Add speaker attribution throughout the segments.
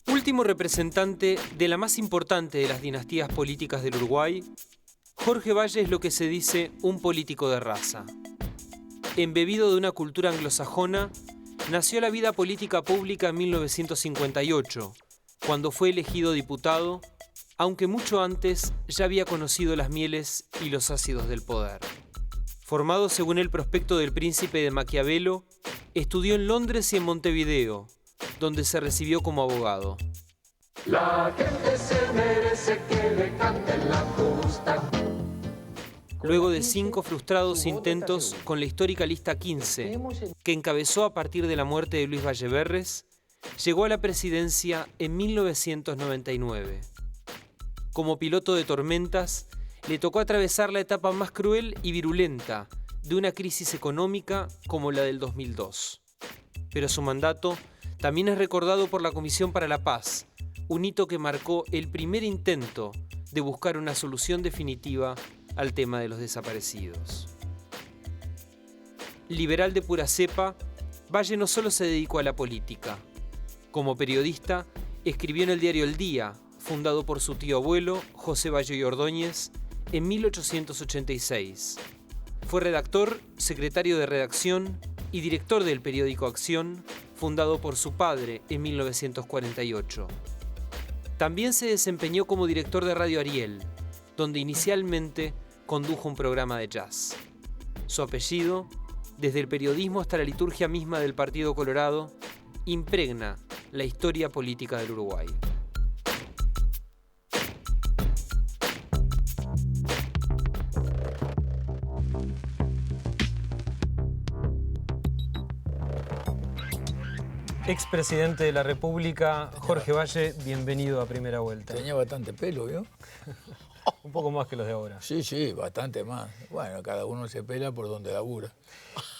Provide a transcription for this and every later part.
Speaker 1: Último representante de la más importante de las dinastías políticas del Uruguay, Jorge Valle es lo que se dice un político de raza. Embebido de una cultura anglosajona, nació a la vida política pública en 1958, cuando fue elegido diputado, aunque mucho antes ya había conocido las mieles y los ácidos del poder. Formado según el prospecto del Príncipe de Maquiavelo, estudió en Londres y en Montevideo, donde se recibió como abogado.
Speaker 2: La gente se merece que le canten la justa.
Speaker 1: Luego de 5 frustrados intentos con la histórica lista 15, que encabezó a partir de la muerte de Luis Valleverres, llegó a la presidencia en 1999. Como piloto de tormentas, le tocó atravesar la etapa más cruel y virulenta de una crisis económica como la del 2002. Pero su mandato también es recordado por la Comisión para la Paz, un hito que marcó el primer intento de buscar una solución definitiva al tema de los desaparecidos. Liberal de pura cepa, Valle no solo se dedicó a la política. Como periodista, escribió en el diario El Día, fundado por su tío abuelo, José Valle y Ordóñez, en 1886. Fue redactor, secretario de redacción y director del periódico Acción, fundado por su padre en 1948. También se desempeñó como director de Radio Ariel, donde inicialmente condujo un programa de jazz. Su apellido, desde el periodismo hasta la liturgia misma del Partido Colorado, impregna la historia política del Uruguay. Expresidente de la República, Jorge Valle, bienvenido a Primera Vuelta.
Speaker 3: Tenía bastante pelo, ¿vio?
Speaker 1: Un poco más que los de ahora.
Speaker 3: Sí, bastante más. Bueno, cada uno se pela por donde labura.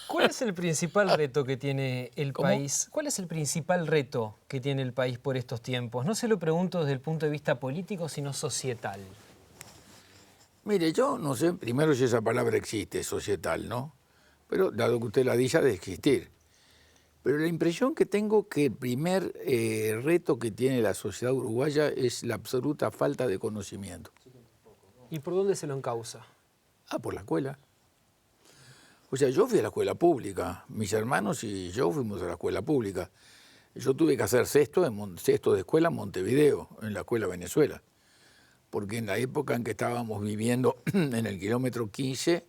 Speaker 1: ¿Cuál es el principal reto que tiene el país? ¿Cuál es el principal reto que tiene el país por estos tiempos? No se lo pregunto desde el punto de vista político, sino societal.
Speaker 3: Mire, yo no sé, primero si esa palabra existe, societal, ¿no? Pero dado que usted la dice, ha de existir. Pero la impresión que tengo que el primer reto que tiene la sociedad uruguaya es la absoluta falta de conocimiento.
Speaker 1: ¿Y por dónde se lo encausa?
Speaker 3: Por la escuela. O sea, yo fui a la escuela pública. Mis hermanos y yo fuimos a la escuela pública. Yo tuve que hacer sexto de escuela en Montevideo, en la escuela Venezuela. Porque en la época en que estábamos viviendo en el kilómetro 15,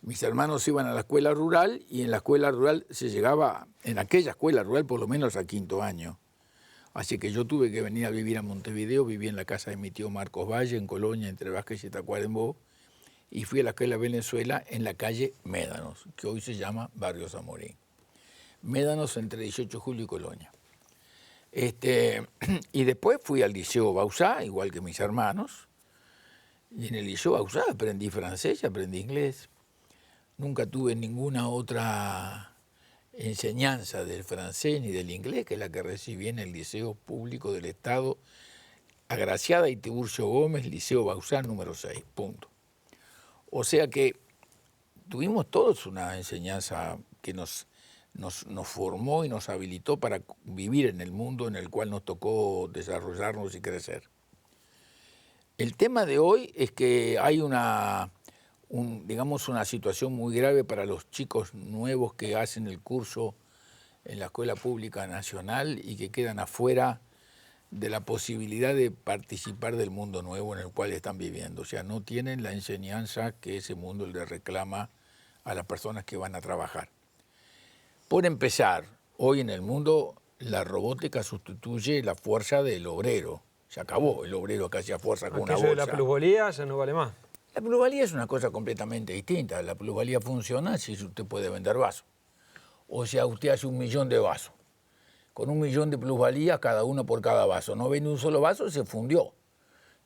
Speaker 3: mis hermanos iban a la escuela rural y en la escuela rural se llegaba, en aquella escuela rural, por lo menos al 5º año. Así que yo tuve que venir a vivir a Montevideo, viví en la casa de mi tío Marcos Valle, en Colonia, entre Vázquez y Tacuarembó, y fui a la escuela Venezuela en la calle Médanos, que hoy se llama Barrio Zamorín. Médanos entre 18 de julio y Colonia. Y después fui al Liceo Bauzá, igual que mis hermanos, y en el Liceo Bauzá aprendí francés y aprendí inglés. Nunca tuve ninguna otra enseñanza del francés ni del inglés que la que recibí en el Liceo Público del Estado, Agraciada y Tiburcio Gómez, Liceo Bauzá número 6, punto. O sea que tuvimos todos una enseñanza que nos formó y nos habilitó para vivir en el mundo en el cual nos tocó desarrollarnos y crecer. El tema de hoy es que hay digamos una situación muy grave para los chicos nuevos que hacen el curso en la Escuela Pública Nacional y que quedan afuera de la posibilidad de participar del mundo nuevo en el cual están viviendo. O sea, no tienen la enseñanza que ese mundo le reclama a las personas que van a trabajar. Por empezar, hoy en el mundo la robótica sustituye la fuerza del obrero. Se acabó el obrero que hacía fuerza con una bolsa.
Speaker 1: Aquello de la plusvalía ya no vale más.
Speaker 3: La plusvalía es una cosa completamente distinta. La plusvalía funciona si usted puede vender vasos. O sea, usted hace 1 millón de vasos. Con 1 millón de plusvalías, cada uno por cada vaso. No vende un solo vaso, se fundió.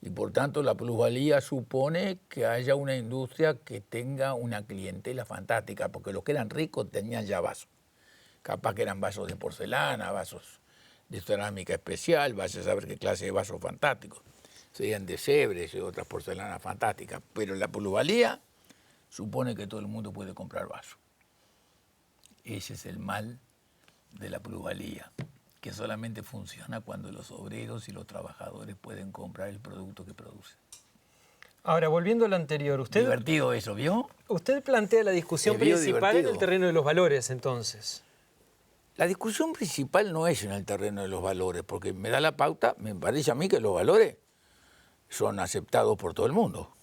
Speaker 3: Y por tanto, la plusvalía supone que haya una industria que tenga una clientela fantástica, porque los que eran ricos tenían ya vasos. Capaz que eran vasos de porcelana, vasos de cerámica especial, vaya a saber qué clase de vasos fantásticos. Serían de Sèvres y otras porcelanas fantásticas. Pero la plusvalía supone que todo el mundo puede comprar vaso. Ese es el mal de la plusvalía, que solamente funciona cuando los obreros y los trabajadores pueden comprar el producto que producen.
Speaker 1: Ahora, volviendo a lo anterior,
Speaker 3: Divertido eso, ¿vio?
Speaker 1: Usted plantea la discusión principal en el terreno de los valores, entonces.
Speaker 3: La discusión principal no es en el terreno de los valores, porque me da la pauta, me parece a mí que los valores son aceptados por todo el mundo.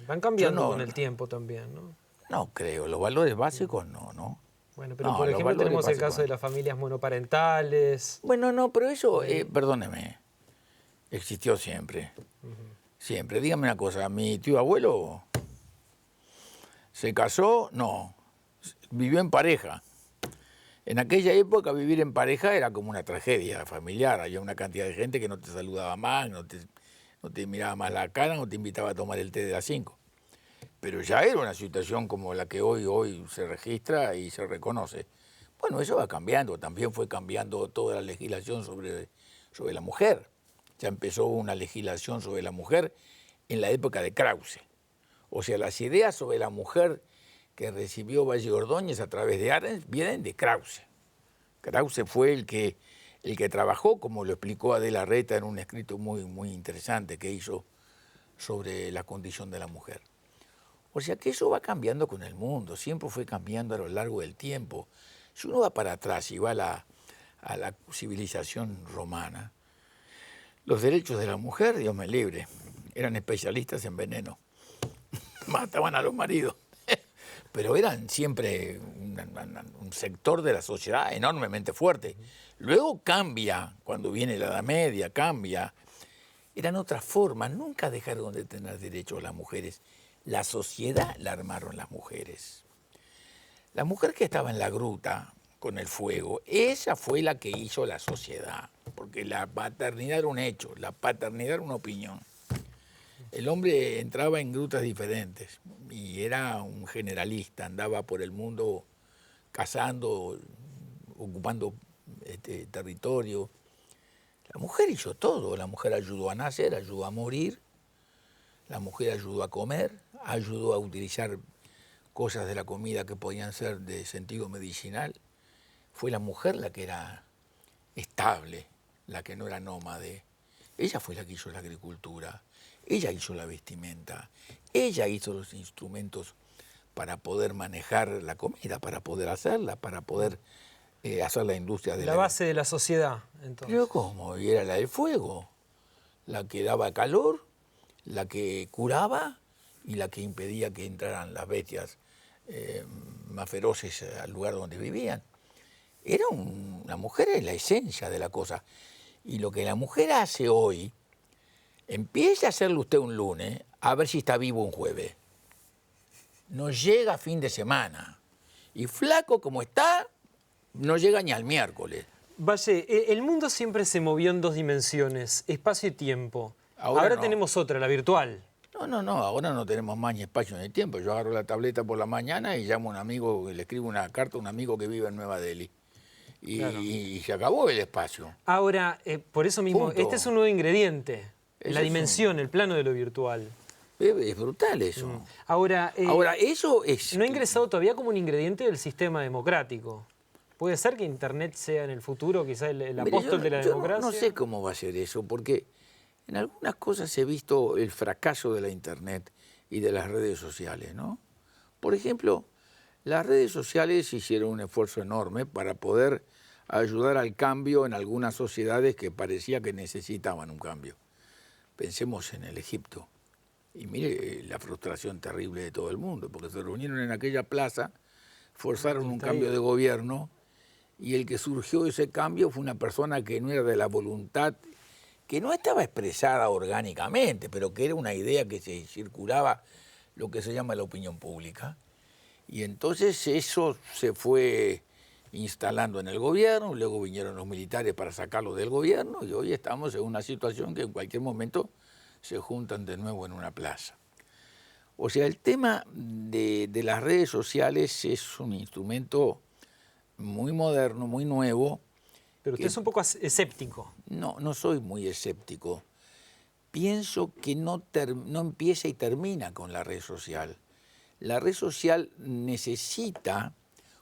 Speaker 1: Van cambiando con el tiempo también, ¿no?
Speaker 3: No creo, los valores básicos no.
Speaker 1: Bueno, pero por ejemplo tenemos el caso de las familias monoparentales.
Speaker 3: Bueno, no, pero eso, perdóneme, existió siempre. Siempre. Dígame una cosa, mi tío abuelo se casó, no, vivió en pareja. En aquella época vivir en pareja era como una tragedia familiar. Había una cantidad de gente que no te saludaba más, no te miraba más la cara, no te invitaba a tomar el té de las 5. Pero ya era una situación como la que hoy se registra y se reconoce. Bueno, eso va cambiando. También fue cambiando toda la legislación sobre la mujer. Ya empezó una legislación sobre la mujer en la época de Krause. O sea, las ideas sobre la mujer que recibió Valle Ordóñez a través de Arens vienen de Krause. Krause fue el que trabajó, como lo explicó Adela Reta en un escrito muy interesante que hizo sobre la condición de la mujer. O sea que eso va cambiando con el mundo, siempre fue cambiando a lo largo del tiempo. Si uno va para atrás y va a la civilización romana, los derechos de la mujer, Dios me libre, eran especialistas en veneno. Mataban a los maridos. Pero eran siempre un sector de la sociedad enormemente fuerte. Luego cambia, cuando viene la Edad Media, cambia. Eran otras formas, nunca dejaron de tener derechos las mujeres. La sociedad la armaron las mujeres. La mujer que estaba en la gruta con el fuego, esa fue la que hizo la sociedad, porque la paternidad era un hecho, la paternidad era una opinión. El hombre entraba en grutas diferentes y era un generalista, andaba por el mundo cazando, ocupando territorio. La mujer hizo todo, la mujer ayudó a nacer, ayudó a morir, la mujer ayudó a comer, ayudó a utilizar cosas de la comida que podían ser de sentido medicinal. Fue la mujer la que era estable, la que no era nómade. Ella fue la que hizo la agricultura, ella hizo la vestimenta, ella hizo los instrumentos para poder manejar la comida, para poder hacerla, para poder hacer la industria de
Speaker 1: la base de la sociedad, entonces.
Speaker 3: Pero ¿cómo? Y era la del fuego, la que daba calor, la que curaba y la que impedía que entraran las bestias más feroces al lugar donde vivían. La mujer es la esencia de la cosa. Y lo que la mujer hace hoy, empiece a hacerlo usted un lunes, a ver si está vivo un jueves. No llega a fin de semana. Y flaco como está, no llega ni al miércoles.
Speaker 1: Valle, el mundo siempre se movió en 2 dimensiones, espacio y tiempo. Ahora
Speaker 3: no.
Speaker 1: Tenemos otra, la virtual.
Speaker 3: No, ahora no tenemos más ni espacio ni tiempo. Yo agarro la tableta por la mañana y llamo a un amigo, le escribo una carta a un amigo que vive en Nueva Delhi. Y se acabó el espacio.
Speaker 1: Ahora, por eso mismo,
Speaker 3: Punto.
Speaker 1: este es un nuevo ingrediente, la
Speaker 3: es
Speaker 1: dimensión, el plano de lo virtual.
Speaker 3: Es brutal eso.
Speaker 1: Ahora,
Speaker 3: eso es...
Speaker 1: no ha ingresado todavía como un ingrediente del sistema democrático. ¿Puede ser que Internet sea en el futuro quizás el apóstol de la democracia?
Speaker 3: No sé cómo va a ser eso, porque en algunas cosas he visto el fracaso de la Internet y de las redes sociales, ¿no? Por ejemplo, las redes sociales hicieron un esfuerzo enorme para poder ayudar al cambio en algunas sociedades que parecía que necesitaban un cambio. Pensemos en el Egipto. Y mire la frustración terrible de todo el mundo, porque se reunieron en aquella plaza, forzaron un cambio de gobierno, y el que surgió de ese cambio fue una persona que no era de la voluntad, que no estaba expresada orgánicamente, pero que era una idea que se circulaba, lo que se llama la opinión pública. Y entonces eso se fue instalando en el gobierno, luego vinieron los militares para sacarlo del gobierno, y hoy estamos en una situación que en cualquier momento se juntan de nuevo en una plaza. O sea, el tema de las redes sociales es un instrumento muy moderno, muy nuevo.
Speaker 1: Pero usted es un poco escéptico.
Speaker 3: No soy muy escéptico. Pienso que no empieza y termina con la red social. La red social necesita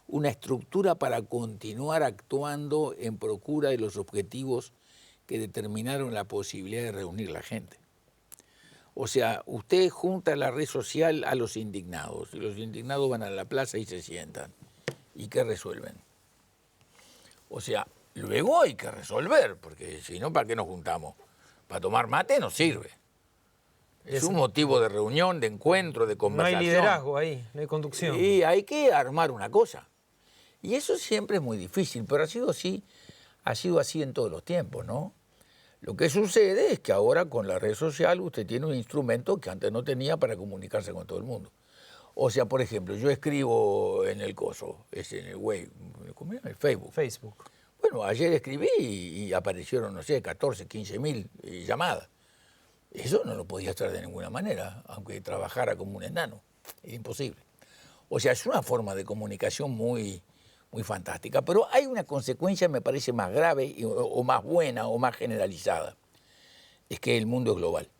Speaker 3: una estructura para continuar actuando en procura de los objetivos que determinaron la posibilidad de reunir la gente. O sea, usted junta la red social a los indignados, y los indignados van a la plaza y se sientan. ¿Y qué resuelven? O sea, luego hay que resolver, porque si no, ¿para qué nos juntamos? Para tomar mate no sirve. Es un motivo de reunión, de encuentro, de
Speaker 1: No
Speaker 3: conversación.
Speaker 1: hay liderazgo ahí, no hay conducción.
Speaker 3: Y hay que armar una cosa. Y eso siempre es muy difícil, pero ha sido así en todos los tiempos, ¿no? Lo que sucede es que ahora con la red social usted tiene un instrumento que antes no tenía para comunicarse con todo el mundo. O sea, por ejemplo, yo escribo en el coso, es en el web, ¿cómo se llama? El Facebook.
Speaker 1: Facebook.
Speaker 3: Bueno, ayer escribí y aparecieron, no sé, 14, 15.000 llamadas. Eso no lo podía hacer de ninguna manera, aunque trabajara como un enano. Es imposible. O sea, es una forma de comunicación muy fantástica, pero hay una consecuencia, me parece, más grave o más buena o más generalizada. Es que el mundo es global.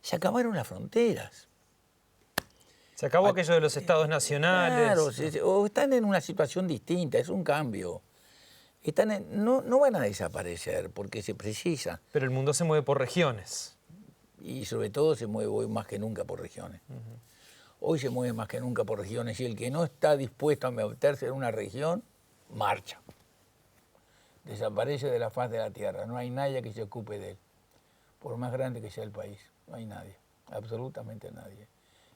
Speaker 3: Se acabaron las fronteras.
Speaker 1: Se acabó aquello de los estados nacionales.
Speaker 3: Claro, o están en una situación distinta, es un cambio. No van a desaparecer porque se precisa.
Speaker 1: Pero el mundo se mueve por regiones.
Speaker 3: Y sobre todo se mueve hoy más que nunca por regiones. Hoy se mueve más que nunca por regiones y el que no está dispuesto a meterse en una región, marcha. Desaparece de la faz de la tierra. No hay nadie que se ocupe de él. Por más grande que sea el país, no hay nadie, absolutamente nadie.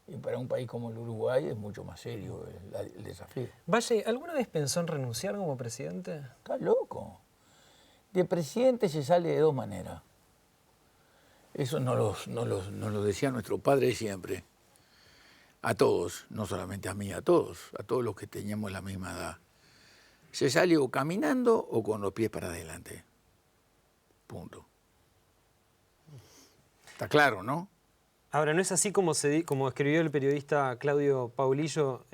Speaker 3: Y para un país como el Uruguay es mucho más serio el desafío.
Speaker 1: Valle, ¿alguna vez pensó en renunciar como presidente?
Speaker 3: Está loco. De presidente se sale de dos maneras. Eso nos lo decía nuestro padre siempre. A todos, no solamente a mí, a todos los que teníamos la misma edad. Se sale o caminando o con los pies para adelante. Punto. Está claro, ¿no?
Speaker 1: Ahora, ¿no es así como escribió el periodista Claudio Paulillo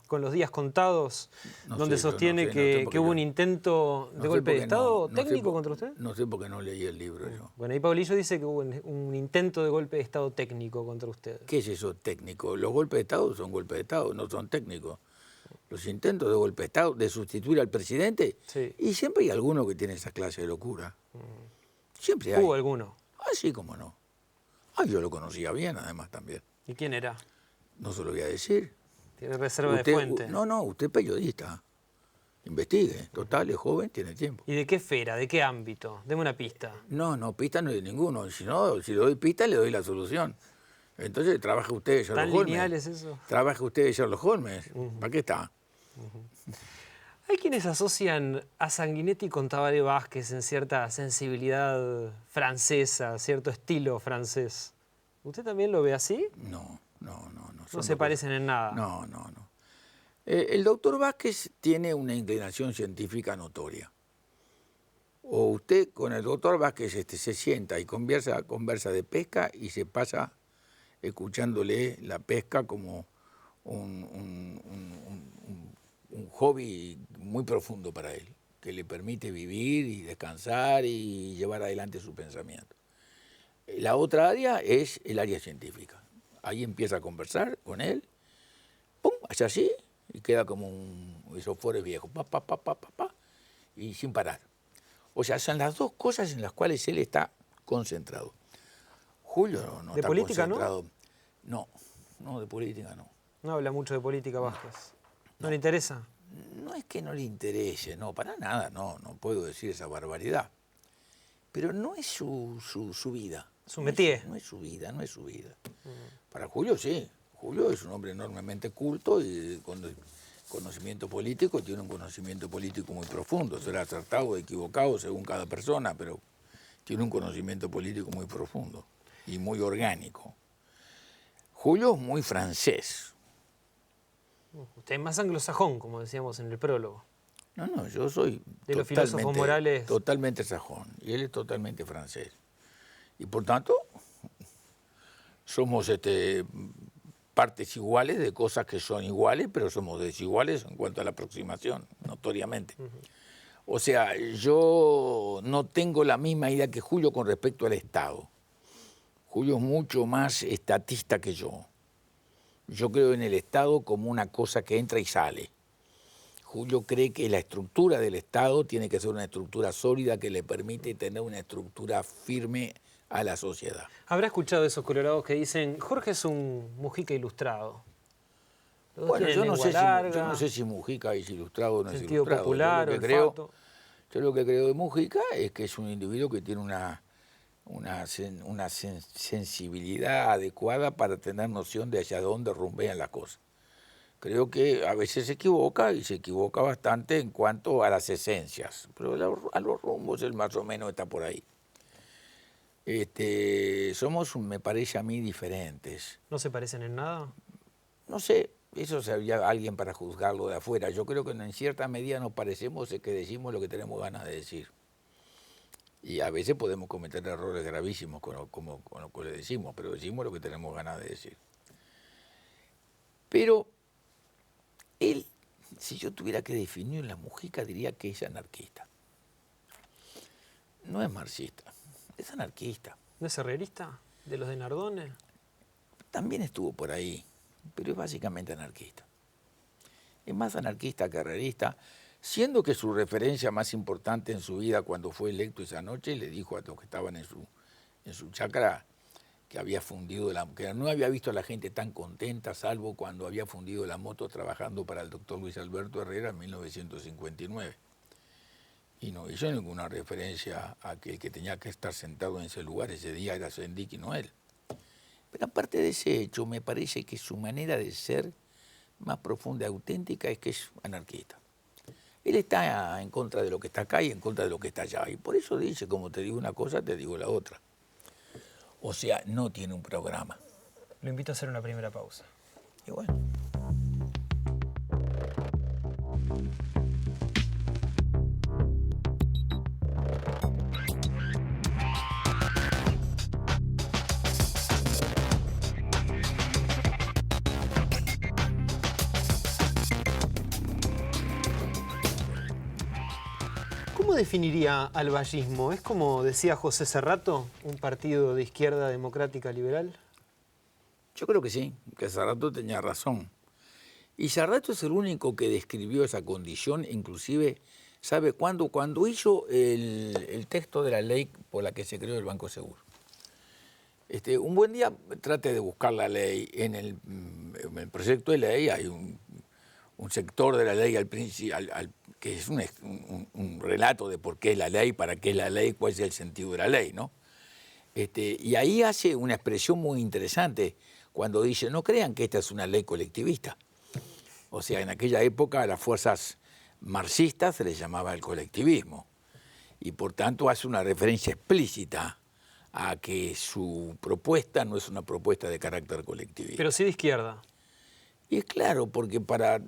Speaker 1: Con los días contados, donde sostiene que hubo un intento de golpe de Estado técnico contra usted?
Speaker 3: No sé por qué no leí el libro yo.
Speaker 1: Bueno, ahí Paulillo dice que hubo un intento de golpe de Estado técnico contra usted.
Speaker 3: ¿Qué es eso técnico? Los golpes de Estado son golpes de Estado, no son técnicos. Los intentos de golpe de Estado, de sustituir al presidente,
Speaker 1: sí.
Speaker 3: Y siempre hay alguno que tiene esa clase de locura. Siempre hay.
Speaker 1: ¿Hubo alguno?
Speaker 3: Así como no. Yo lo conocía bien, además, también.
Speaker 1: ¿Y quién era?
Speaker 3: No se lo voy a decir.
Speaker 1: Tiene reserva de fuente.
Speaker 3: No, usted es periodista. Investigue. Total, es joven, tiene tiempo.
Speaker 1: ¿Y de qué esfera? ¿De qué ámbito? Deme una pista.
Speaker 3: No, pista no hay de ninguno. Si le doy pista, le doy la solución. Entonces, trabaje usted de Sherlock Holmes.
Speaker 1: ¿Tan lineal es eso?
Speaker 3: Trabaje usted de Sherlock Holmes. ¿Para qué está?
Speaker 1: Hay quienes asocian a Sanguinetti con Tabaré Vázquez en cierta sensibilidad francesa, cierto estilo francés. ¿Usted también lo ve así?
Speaker 3: No.
Speaker 1: No se parecen en nada.
Speaker 3: No. El doctor Vázquez tiene una inclinación científica notoria. O usted con el doctor Vázquez se sienta y conversa de pesca y se pasa escuchándole la pesca como un hobby muy profundo para él, que le permite vivir y descansar y llevar adelante su pensamiento. La otra área es el área científica. Ahí empieza a conversar con él, pum, hace así, y queda como esos fores viejos, y sin parar. O sea, son las dos cosas en las cuales él está concentrado. Julio no está
Speaker 1: política,
Speaker 3: concentrado. No, de política no.
Speaker 1: No habla mucho de política Vázquez. ¿No le interesa?
Speaker 3: No es que no le interese, no, para nada, no puedo decir esa barbaridad. Pero no es su vida.
Speaker 1: Su métier.
Speaker 3: No es su vida. Para Julio sí. Julio es un hombre enormemente culto y con conocimiento político, tiene un conocimiento político muy profundo. Será acertado o equivocado según cada persona, pero tiene un conocimiento político muy profundo y muy orgánico. Julio es muy francés.
Speaker 1: Usted es más anglosajón, como decíamos en el prólogo.
Speaker 3: No, yo soy
Speaker 1: de los filósofos morales.
Speaker 3: Totalmente sajón, y él es totalmente francés. Y por tanto, somos partes iguales de cosas que son iguales, pero somos desiguales en cuanto a la aproximación, notoriamente. O sea, yo no tengo la misma idea que Julio con respecto al Estado. Julio es mucho más estatista que yo. Yo creo en el Estado como una cosa que entra y sale. Julio cree que la estructura del Estado tiene que ser una estructura sólida que le permite tener una estructura firme a la sociedad.
Speaker 1: Habrá escuchado esos colorados que dicen, Jorge es un Mujica ilustrado. Los dos
Speaker 3: Bueno,
Speaker 1: tienen lengua larga,
Speaker 3: yo no sé si Mujica es ilustrado o no es
Speaker 1: sentido
Speaker 3: ilustrado.
Speaker 1: popular, olfato.
Speaker 3: Yo lo que creo de Mujica es que es un individuo que tiene una sensibilidad adecuada para tener noción de hacia dónde rumbean las cosas. Creo que a veces se equivoca y se equivoca bastante en cuanto a las esencias, pero a los rumbos él más o menos está por ahí. Somos, me parece a mí, diferentes.
Speaker 1: ¿No se parecen en nada?
Speaker 3: No sé, eso sería alguien para juzgarlo de afuera. Yo creo que en cierta medida nos parecemos es que decimos lo que tenemos ganas de decir. Y a veces podemos cometer errores gravísimos con lo que le decimos, pero decimos lo que tenemos ganas de decir. Pero él, si yo tuviera que definir la Mujica, diría que es anarquista. No es marxista, es anarquista.
Speaker 1: ¿No es herrerista? ¿De los de Nardone?
Speaker 3: También estuvo por ahí, pero es básicamente anarquista. Es más anarquista que herrerista, siendo que su referencia más importante en su vida cuando fue electo esa noche le dijo a los que estaban en su chacra que había fundido que no había visto a la gente tan contenta, salvo cuando había fundido la moto trabajando para el doctor Luis Alberto Herrera en 1959. Y no hizo ninguna referencia a que el que tenía que estar sentado en ese lugar ese día era Sendik y no él. Pero aparte de ese hecho, me parece que su manera de ser más profunda y auténtica es que es anarquista. Él está en contra de lo que está acá y en contra de lo que está allá. Y por eso dice, como te digo una cosa, te digo la otra. O sea, no tiene un programa.
Speaker 1: Lo invito a hacer una primera pausa.
Speaker 3: Y bueno.
Speaker 1: ¿Cómo definiría al vallismo? ¿Es como decía José Serrato, un partido de izquierda democrática liberal?
Speaker 3: Yo creo que sí, que Serrato tenía razón. Y Serrato es el único que describió esa condición, inclusive, ¿sabe cuándo? Cuando hizo el texto de la ley por la que se creó el Banco Seguro. Un buen día trate de buscar la ley. En el proyecto de ley hay un sector de la ley que es un relato de por qué es la ley, para qué es la ley, cuál es el sentido de la ley, ¿no? Y ahí hace una expresión muy interesante cuando dice, no crean que esta es una ley colectivista. O sea, en aquella época a las fuerzas marxistas se les llamaba el colectivismo. Y por tanto hace una referencia explícita a que su propuesta no es una propuesta de carácter colectivista.
Speaker 1: Pero sí de izquierda.
Speaker 3: Y es claro, porque para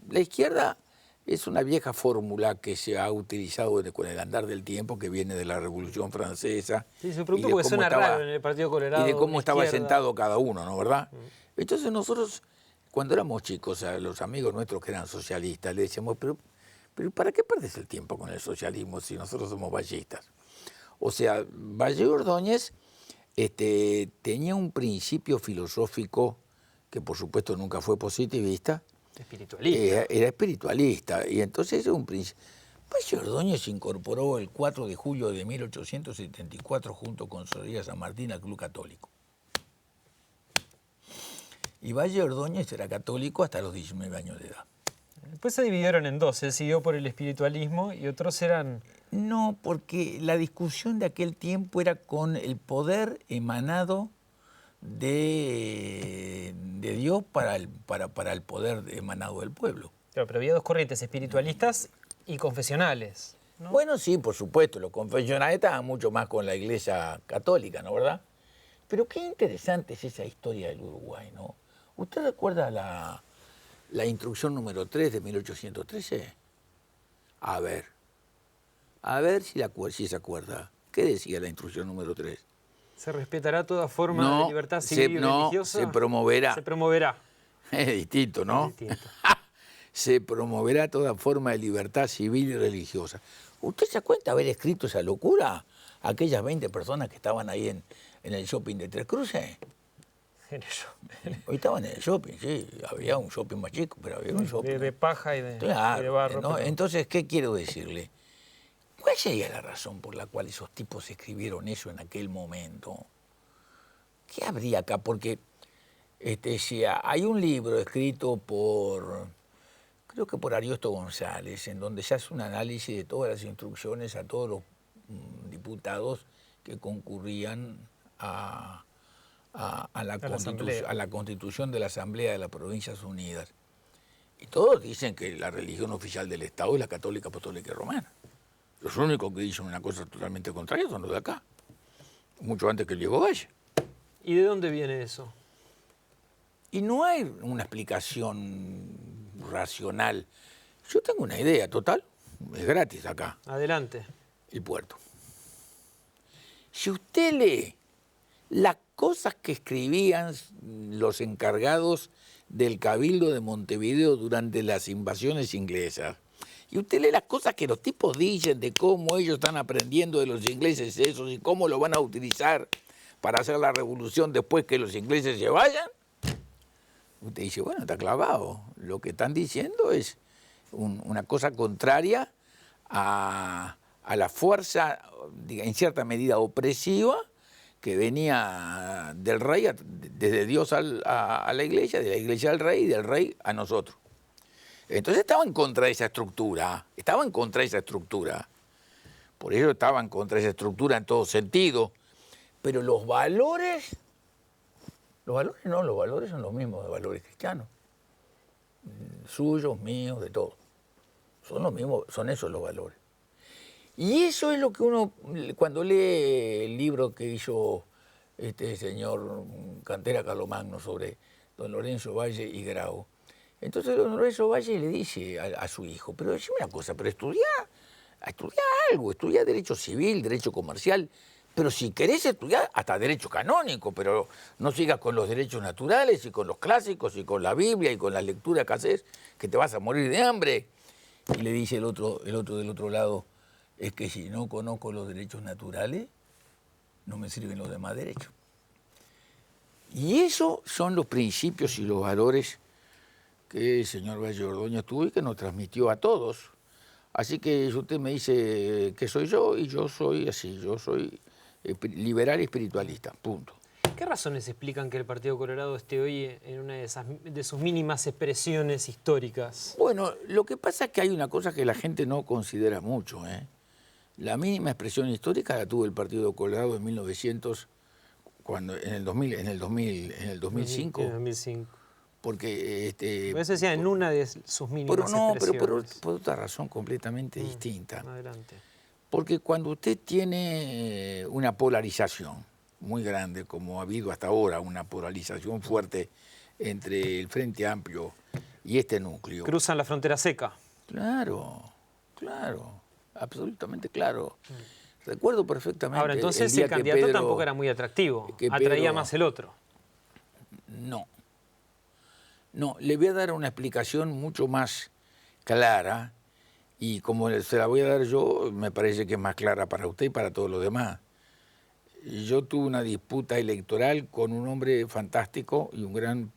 Speaker 3: la izquierda es una vieja fórmula que se ha utilizado con el andar del tiempo, que viene de la Revolución Francesa.
Speaker 1: Sí, se preguntó porque suena raro en el Partido Colorado.
Speaker 3: Y de cómo estaba sentado cada uno, ¿no? ¿Verdad? Entonces nosotros, cuando éramos chicos, a los amigos nuestros que eran socialistas, le decíamos, pero ¿para qué perdes el tiempo con el socialismo si nosotros somos vallistas? O sea, Valle Ordóñez tenía un principio filosófico que por supuesto nunca fue positivista.
Speaker 1: Espiritualista.
Speaker 3: Era espiritualista. Y entonces un principio. Valle Ordóñez se incorporó el 4 de julio de 1874 junto con Soria San Martín al Club Católico. Y Valle Ordóñez era católico hasta los 19 años de edad.
Speaker 1: Después se dividieron en dos, él siguió por el espiritualismo y otros eran...
Speaker 3: No, porque la discusión de aquel tiempo era con el poder emanado de Dios para el poder emanado del pueblo.
Speaker 1: Claro, pero había dos corrientes, espiritualistas y confesionales, ¿no?
Speaker 3: Bueno, sí, por supuesto, los confesionales estaban mucho más con la Iglesia católica, ¿no, verdad? Pero qué interesante es esa historia del Uruguay, ¿no? ¿Usted recuerda la instrucción número 3 de 1813? A ver si se acuerda. ¿Qué decía la instrucción número 3?
Speaker 1: ¿Se respetará toda forma de libertad civil y religiosa?
Speaker 3: Se promoverá.
Speaker 1: Se promoverá.
Speaker 3: Es distinto, ¿no?
Speaker 1: Es distinto.
Speaker 3: Se promoverá toda forma de libertad civil y religiosa. ¿Usted se cuenta haber escrito esa locura? Aquellas 20 personas que estaban ahí en el shopping de Tres Cruces. Hoy estaban en el shopping, sí, había un shopping más chico, pero había un shopping.
Speaker 1: De paja y
Speaker 3: Claro,
Speaker 1: y de barro.
Speaker 3: ¿no?
Speaker 1: Pero-
Speaker 3: Entonces, ¿qué quiero decirle? ¿Cuál sería la razón por la cual esos tipos escribieron eso en aquel momento? ¿Qué habría acá? Porque si hay un libro escrito creo que por Ariosto González, en donde se hace un análisis de todas las instrucciones a todos los diputados que concurrían a la constitución de la Asamblea de las Provincias Unidas. Y todos dicen que la religión oficial del Estado es la católica, apostólica y romana. Los únicos que dicen una cosa totalmente contraria son los de acá, mucho antes que el Diego Valle.
Speaker 1: ¿Y de dónde viene eso?
Speaker 3: Y no hay una explicación racional. Yo tengo una idea, total, es gratis acá,
Speaker 1: Adelante.
Speaker 3: el puerto. Si usted lee las cosas que escribían los encargados del Cabildo de Montevideo durante las invasiones inglesas, y usted lee las cosas que los tipos dicen de cómo ellos están aprendiendo de los ingleses esos y cómo lo van a utilizar para hacer la revolución después que los ingleses se vayan, usted dice, bueno, está clavado. Lo que están diciendo es una cosa contraria a la fuerza, en cierta medida, opresiva que venía del rey, desde Dios a la iglesia, de la iglesia al rey y del rey a nosotros. Entonces estaba en contra de esa estructura, Por eso estaba en contra de esa estructura en todo sentido. Pero los valores son los mismos valores cristianos. Suyos, míos, de todos. Son los mismos, son esos los valores. Y eso es lo que uno, cuando lee el libro que hizo este señor Cantera Carlomagno sobre don Lorenzo Valle y Grau, entonces don Lorenzo Valle le dice a su hijo, pero decime una cosa, pero estudia algo, estudia derecho civil, derecho comercial, pero si querés estudiar hasta derecho canónico, pero no sigas con los derechos naturales y con los clásicos y con la Biblia y con la lectura que haces, que te vas a morir de hambre. Y le dice el otro del otro lado, es que si no conozco los derechos naturales, no me sirven los demás derechos. Y esos son los principios y los valores que el señor Valle Ordóñez tuvo y que nos transmitió a todos. Así que usted me dice que soy yo, y yo soy así, yo soy liberal y espiritualista, punto.
Speaker 1: ¿Qué razones explican que el Partido Colorado esté hoy en una de sus mínimas expresiones históricas?
Speaker 3: Bueno, lo que pasa es que hay una cosa que la gente no considera mucho, ¿eh? La mínima expresión histórica la tuvo el Partido Colorado en 1900, en el 2005.
Speaker 1: En el 2005.
Speaker 3: Porque
Speaker 1: Eso decía en una de sus mínimas expresiones.
Speaker 3: pero por otra razón completamente distinta.
Speaker 1: Adelante.
Speaker 3: Porque cuando usted tiene una polarización muy grande, como ha habido hasta ahora, una polarización fuerte entre el Frente Amplio y este núcleo.
Speaker 1: Cruzan la frontera seca.
Speaker 3: Claro, absolutamente claro. Recuerdo perfectamente.
Speaker 1: Ahora, entonces
Speaker 3: el día
Speaker 1: el candidato
Speaker 3: que Pedro,
Speaker 1: tampoco era muy atractivo.
Speaker 3: que
Speaker 1: Atraía
Speaker 3: Pedro-
Speaker 1: más el otro.
Speaker 3: No, le voy a dar una explicación mucho más clara, y como se la voy a dar yo, me parece que es más clara para usted y para todos los demás. Yo tuve una disputa electoral con un hombre fantástico y un gran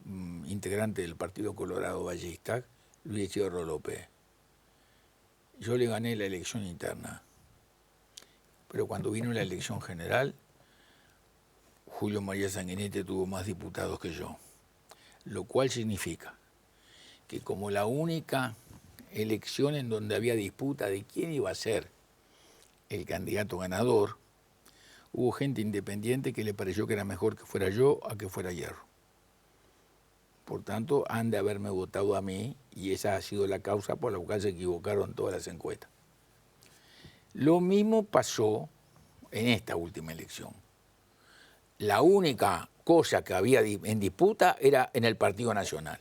Speaker 3: integrante del Partido Colorado Ballista, Luis Echeverro López. Yo le gané la elección interna, pero cuando vino la elección general, Julio María Sanguinetti tuvo más diputados que yo. Lo cual significa que como la única elección en donde había disputa de quién iba a ser el candidato ganador, hubo gente independiente que le pareció que era mejor que fuera yo a que fuera Hierro. Por tanto, han de haberme votado a mí, y esa ha sido la causa por la cual se equivocaron todas las encuestas. Lo mismo pasó en esta última elección. La única cosa que había en disputa era en el Partido Nacional.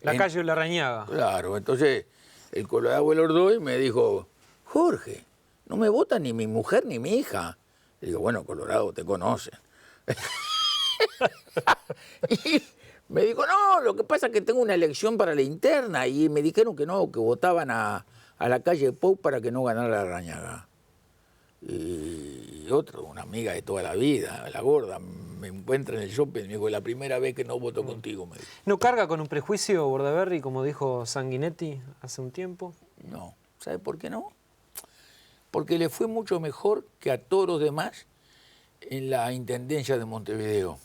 Speaker 1: Lacayo y Larrañaga.
Speaker 3: Claro, entonces el Colorado del Ordóñez me dijo, Jorge, no me vota ni mi mujer ni mi hija. Le digo, bueno, Colorado, te conocen. Y me dijo, no, lo que pasa es que tengo una elección para la interna, y me dijeron que no, que votaban a la calle Pou para que no ganara Larrañaga. Y otra, una amiga de toda la vida, la gorda, me encuentra en el shopping y me dijo, la primera vez que no voto contigo, me dijo.
Speaker 1: ¿No carga con un prejuicio Bordaberry, como dijo Sanguinetti hace un tiempo?
Speaker 3: No, ¿sabe por qué no? Porque le fue mucho mejor que a todos los demás en la Intendencia de Montevideo.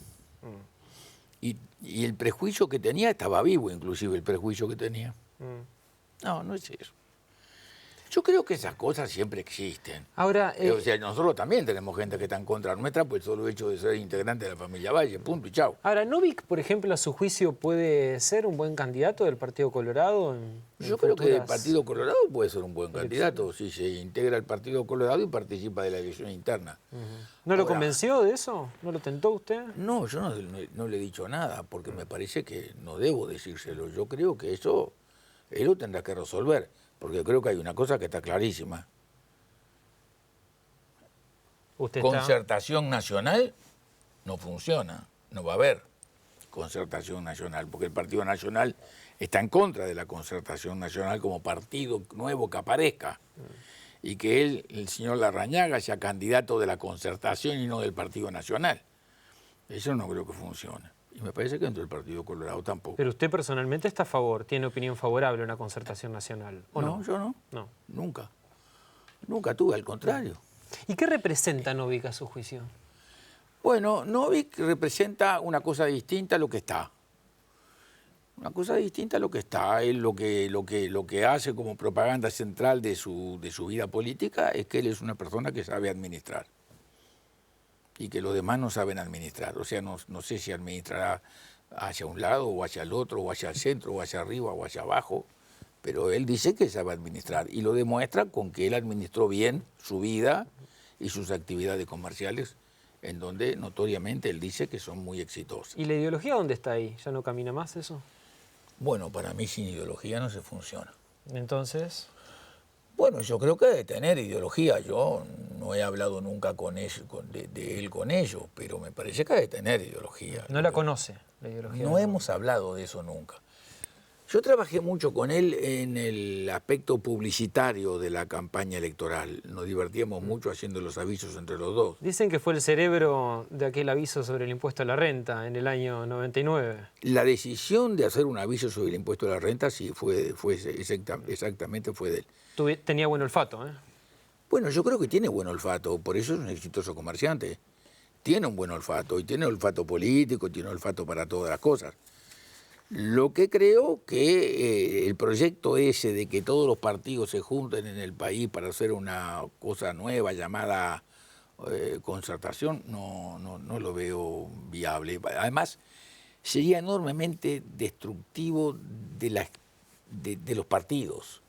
Speaker 3: Y el prejuicio que tenía, estaba vivo inclusive el prejuicio que tenía. No, no es eso. Yo creo que esas cosas siempre existen.
Speaker 1: Ahora,
Speaker 3: O sea, nosotros también tenemos gente que está en contra nuestra por el solo hecho de ser integrante de la familia Valle, punto y chau.
Speaker 1: ahora, ¿Novik, por ejemplo, a su juicio puede ser un buen candidato del Partido Colorado?
Speaker 3: Yo creo que el Partido Colorado puede ser un buen candidato si se integra al Partido Colorado y participa de la elección interna.
Speaker 1: ¿No lo
Speaker 3: Ahora,
Speaker 1: convenció de eso? ¿No lo tentó usted?
Speaker 3: No, yo no le he dicho nada porque me parece que no debo decírselo. Yo creo que eso él lo tendrá que resolver, porque creo que hay una cosa que está clarísima.
Speaker 1: ¿Usted
Speaker 3: Concertación nacional no funciona, no va a haber concertación nacional, porque el Partido Nacional está en contra de la concertación nacional como partido nuevo que aparezca. Y que el señor Larrañaga, sea candidato de la concertación y no del Partido Nacional. Eso no creo que funcione. Y me parece que dentro del Partido Colorado tampoco.
Speaker 1: Pero usted personalmente está a favor, tiene opinión favorable a una concertación nacional, ¿o no?
Speaker 3: No, yo no.
Speaker 1: No.
Speaker 3: Nunca. Nunca tuve, al contrario.
Speaker 1: ¿Y qué representa Novik a su juicio?
Speaker 3: Bueno, Novik representa una cosa distinta a lo que está. Una cosa distinta a lo que está. Él lo que hace como propaganda central de su vida política es que él es una persona que sabe administrar. Y que los demás no saben administrar. O sea, no sé si administrará hacia un lado o hacia el otro, o hacia el centro, o hacia arriba, o hacia abajo. Pero él dice que sabe administrar y lo demuestra con que él administró bien su vida y sus actividades comerciales, en donde notoriamente él dice que son muy exitosas.
Speaker 1: ¿Y la ideología dónde está ahí? ¿Ya no camina más eso?
Speaker 3: Bueno, para mí sin ideología no se funciona.
Speaker 1: Entonces,
Speaker 3: Bueno, yo creo que debe tener ideología. Yo no he hablado nunca con ellos, de él con ellos, pero me parece que debe tener ideología.
Speaker 1: no la conoce, la ideología.
Speaker 3: No hemos hablado de eso nunca. Yo trabajé mucho con él en el aspecto publicitario de la campaña electoral. Nos divertíamos mucho haciendo los avisos entre los dos.
Speaker 1: Dicen que fue el cerebro de aquel aviso sobre el impuesto a la renta en el año 99.
Speaker 3: La decisión de hacer un aviso sobre el impuesto a la renta sí exactamente fue de él.
Speaker 1: Tenía buen olfato, ¿eh?
Speaker 3: Bueno, yo creo que tiene buen olfato, por eso es un exitoso comerciante. Tiene un buen olfato, y tiene olfato político, tiene olfato para todas las cosas. Lo que creo que el proyecto ese de que todos los partidos se junten en el país para hacer una cosa nueva llamada concertación, no lo veo viable. Además, sería enormemente destructivo de los partidos.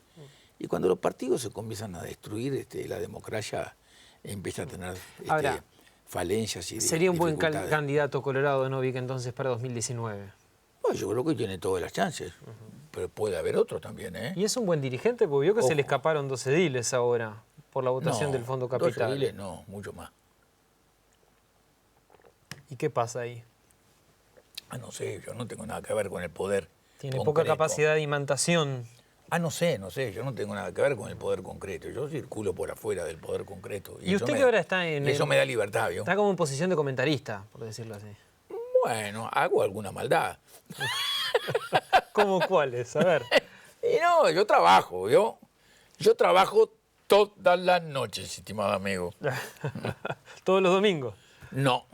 Speaker 3: Y cuando los partidos se comienzan a destruir, la democracia empieza a tener
Speaker 1: Ahora,
Speaker 3: falencias y
Speaker 1: sería un buen
Speaker 3: dificultades.
Speaker 1: candidato Colorado Novik entonces para 2019.
Speaker 3: Bueno, yo creo que tiene todas las chances, pero puede haber otro también, ¿eh?
Speaker 1: Y es un buen dirigente porque vio que se le escaparon 2 ediles ahora por la votación del Fondo Capital.
Speaker 3: 12 ediles no, mucho más.
Speaker 1: ¿Y qué pasa ahí?
Speaker 3: No sé, yo no tengo nada que ver con el poder
Speaker 1: Tiene
Speaker 3: concreto.
Speaker 1: poca capacidad de imantación.
Speaker 3: No sé, yo no tengo nada que ver con el poder concreto. Yo circulo por afuera del poder concreto.
Speaker 1: ¿Y usted que ahora está en...
Speaker 3: Eso me da libertad, ¿vio?
Speaker 1: Está como en posición de comentarista, por decirlo así.
Speaker 3: Bueno, hago alguna maldad.
Speaker 1: ¿Cómo cuáles? A ver.
Speaker 3: Y no, yo trabajo, ¿vio? Yo trabajo todas las noches, estimado amigo.
Speaker 1: ¿Todos los domingos?
Speaker 3: No.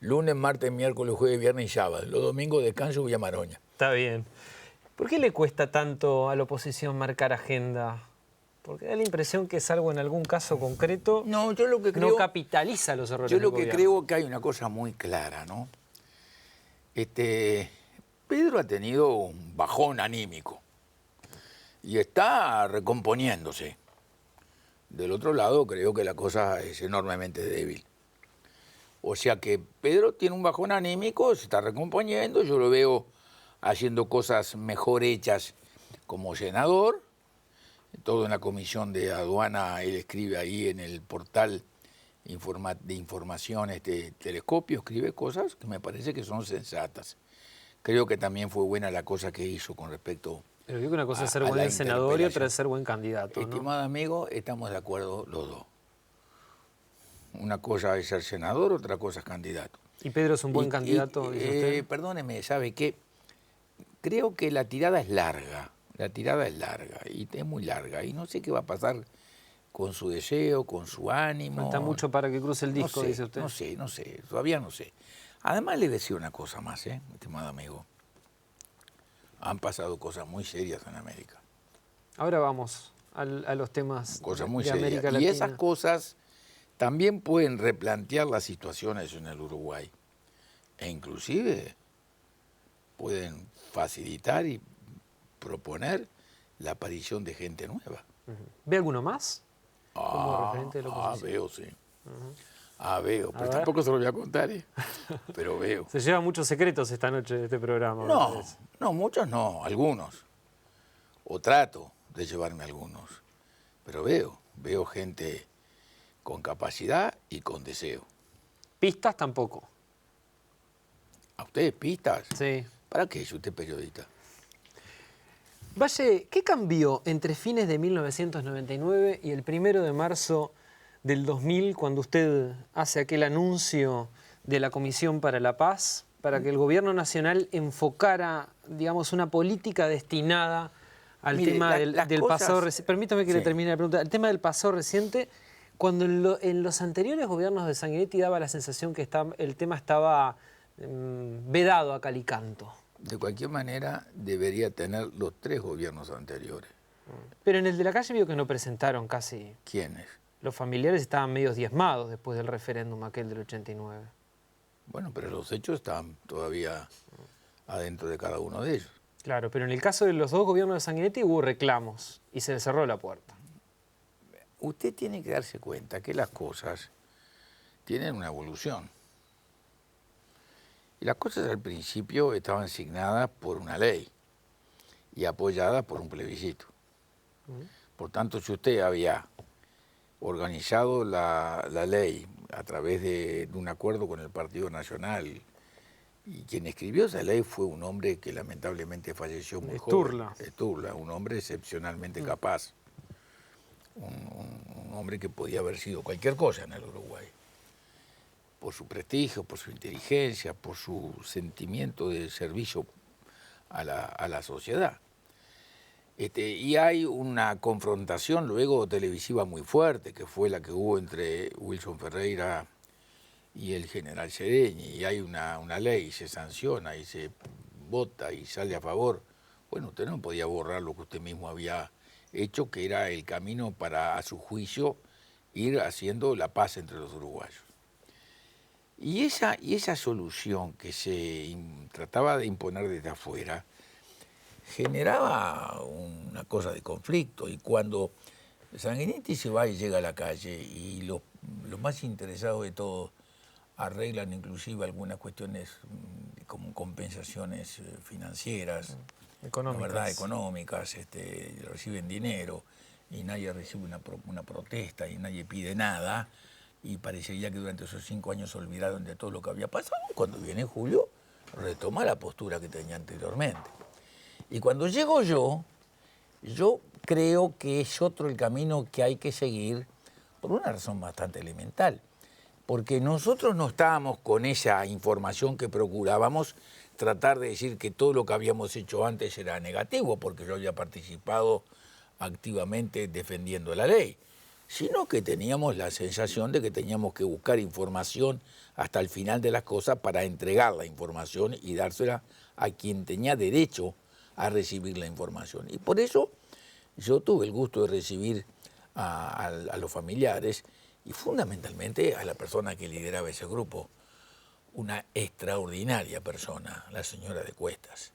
Speaker 3: Lunes, martes, miércoles, jueves, viernes y sábado. Los domingos descanso y voy a Maroña.
Speaker 1: Está bien. ¿Por qué le cuesta tanto a la oposición marcar agenda? Porque da la impresión que salvo en algún caso concreto,
Speaker 3: No, yo lo que creo...
Speaker 1: no capitaliza los errores
Speaker 3: Yo
Speaker 1: del
Speaker 3: lo que
Speaker 1: gobierno.
Speaker 3: creo que hay una cosa muy clara, ¿no? Pedro ha tenido un bajón anímico y está recomponiéndose. Del otro lado, creo que la cosa es enormemente débil. O sea que Pedro tiene un bajón anímico, se está recomponiendo, yo lo veo haciendo cosas mejor hechas como senador. Todo en la comisión de aduana, él escribe ahí en el portal de información, Telescopio, escribe cosas que me parece que son sensatas. Creo que también fue buena la cosa que hizo con respecto
Speaker 1: Pero digo que una cosa es ser
Speaker 3: a
Speaker 1: buen
Speaker 3: la
Speaker 1: senador y otra
Speaker 3: interpelación.
Speaker 1: es ser buen candidato, ¿no?
Speaker 3: Estimado amigo, estamos de acuerdo los dos. Una cosa es ser senador, otra cosa es candidato.
Speaker 1: ¿Y Pedro es un buen candidato, dice usted?
Speaker 3: Perdóneme, ¿sabe qué? Creo que la tirada es larga, y es muy larga, y no sé qué va a pasar con su deseo, con su ánimo.
Speaker 1: Falta mucho para que cruce el disco,
Speaker 3: no sé,
Speaker 1: dice usted.
Speaker 3: No sé, todavía no sé. Además le decía una cosa más, estimado amigo. Han pasado cosas muy serias en América.
Speaker 1: Ahora vamos a los temas
Speaker 3: Cosas muy
Speaker 1: de
Speaker 3: serias.
Speaker 1: América
Speaker 3: Y
Speaker 1: Latina.
Speaker 3: esas cosas también pueden replantear las situaciones en el Uruguay. E inclusive pueden facilitar y proponer la aparición de gente nueva.
Speaker 1: ¿Ve alguno más? Como referente de la oposición.
Speaker 3: Veo, sí. Veo, pero
Speaker 1: ver.
Speaker 3: tampoco se lo voy a contar, pero veo.
Speaker 1: Se llevan muchos secretos esta noche de este programa. me
Speaker 3: No,
Speaker 1: parece.
Speaker 3: no, muchos no, algunos. O trato de llevarme algunos. Pero veo gente con capacidad y con deseo.
Speaker 1: Pistas tampoco.
Speaker 3: ¿A ustedes pistas?
Speaker 1: Sí.
Speaker 3: ¿Para qué es usted periodista?
Speaker 1: Valle, ¿qué cambió entre fines de 1999 y el 1 de marzo del 2000 cuando usted hace aquel anuncio de la Comisión para la Paz para que el gobierno nacional enfocara, digamos, una política destinada al
Speaker 3: Mire,
Speaker 1: tema del
Speaker 3: cosas-
Speaker 1: pasado reciente? Permítame que le
Speaker 3: Sí.
Speaker 1: termine la pregunta. El tema del pasado reciente, cuando en los anteriores gobiernos de Sanguinetti daba la sensación que el tema estaba vedado a cal y canto.
Speaker 3: De cualquier manera, debería tener los 3 gobiernos anteriores.
Speaker 1: Pero en el de la calle vio que no presentaron casi.
Speaker 3: ¿Quiénes?
Speaker 1: Los familiares estaban medio diezmados después del referéndum aquel del 89.
Speaker 3: Bueno, pero los hechos están todavía adentro de cada uno de ellos.
Speaker 1: Claro, pero en el caso de los 2 gobiernos de Sanguinetti hubo reclamos y se le cerró la puerta.
Speaker 3: Usted tiene que darse cuenta que las cosas tienen una evolución. Y las cosas al principio estaban asignadas por una ley y apoyadas por un plebiscito. Por tanto, si usted había organizado la ley a través de un acuerdo con el Partido Nacional, y quien escribió esa ley fue un hombre que lamentablemente falleció muy
Speaker 1: Sturla.
Speaker 3: joven. Sturla, un hombre excepcionalmente capaz. Un hombre que podía haber sido cualquier cosa en el Uruguay. Por su prestigio, por su inteligencia, por su sentimiento de servicio a la sociedad. Y hay una confrontación luego televisiva muy fuerte, que fue la que hubo entre Wilson Ferreira y el general Sedeñi, y hay una ley, se sanciona y se vota y sale a favor. Bueno, usted no podía borrar lo que usted mismo había hecho, que era el camino para, a su juicio, ir haciendo la paz entre los uruguayos. Y esa solución que se trataba de imponer desde afuera generaba una cosa de conflicto, y cuando Sanguinetti se va y llega a la calle y los más interesados de todos arreglan inclusive algunas cuestiones como compensaciones financieras,
Speaker 1: Económicas.
Speaker 3: la verdad, económicas, reciben dinero y nadie recibe una protesta y nadie pide nada, y parecería que durante esos 5 años se olvidaron de todo lo que había pasado. Cuando viene Julio, retoma la postura que tenía anteriormente. Y cuando llego yo creo que es otro el camino que hay que seguir por una razón bastante elemental. Porque nosotros no estábamos con esa información que procurábamos tratar de decir que todo lo que habíamos hecho antes era negativo, porque yo había participado activamente defendiendo la ley, sino que teníamos la sensación de que teníamos que buscar información hasta el final de las cosas para entregar la información y dársela a quien tenía derecho a recibir la información. Y por eso yo tuve el gusto de recibir a los familiares y fundamentalmente a la persona que lideraba ese grupo, una extraordinaria persona, la señora de Cuestas,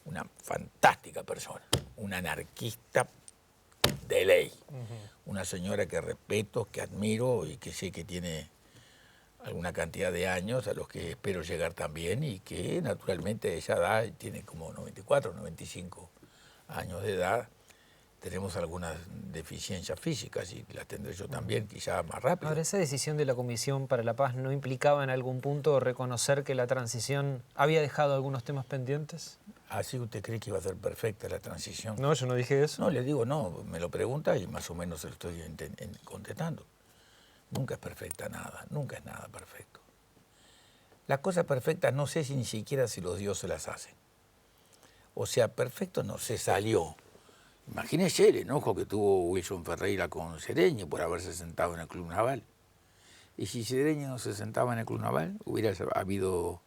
Speaker 3: una fantástica persona, una anarquista de ley, una señora que respeto, que admiro y que sé que tiene alguna cantidad de años a los que espero llegar también, y que naturalmente ella edad tiene como 94, 95 años de edad. Tenemos algunas deficiencias físicas y las tendré yo también, quizá más rápido.
Speaker 1: Ahora, ¿esa decisión de la Comisión para la Paz no implicaba en algún punto reconocer que la transición había dejado algunos temas pendientes?
Speaker 3: ¿Así usted cree que iba a ser perfecta la transición?
Speaker 1: No, yo no dije eso.
Speaker 3: No, le digo no, me lo pregunta y más o menos se lo estoy contestando. Nunca es perfecta nada, nunca es nada perfecto. Las cosas perfectas no sé si ni siquiera si los dioses las hacen. O sea, perfecto no se salió. Imagínese el enojo que tuvo Wilson Ferreira con Sereñi por haberse sentado en el Club Naval. Y si Sereñi no se sentaba en el Club Naval, ¿hubiera habido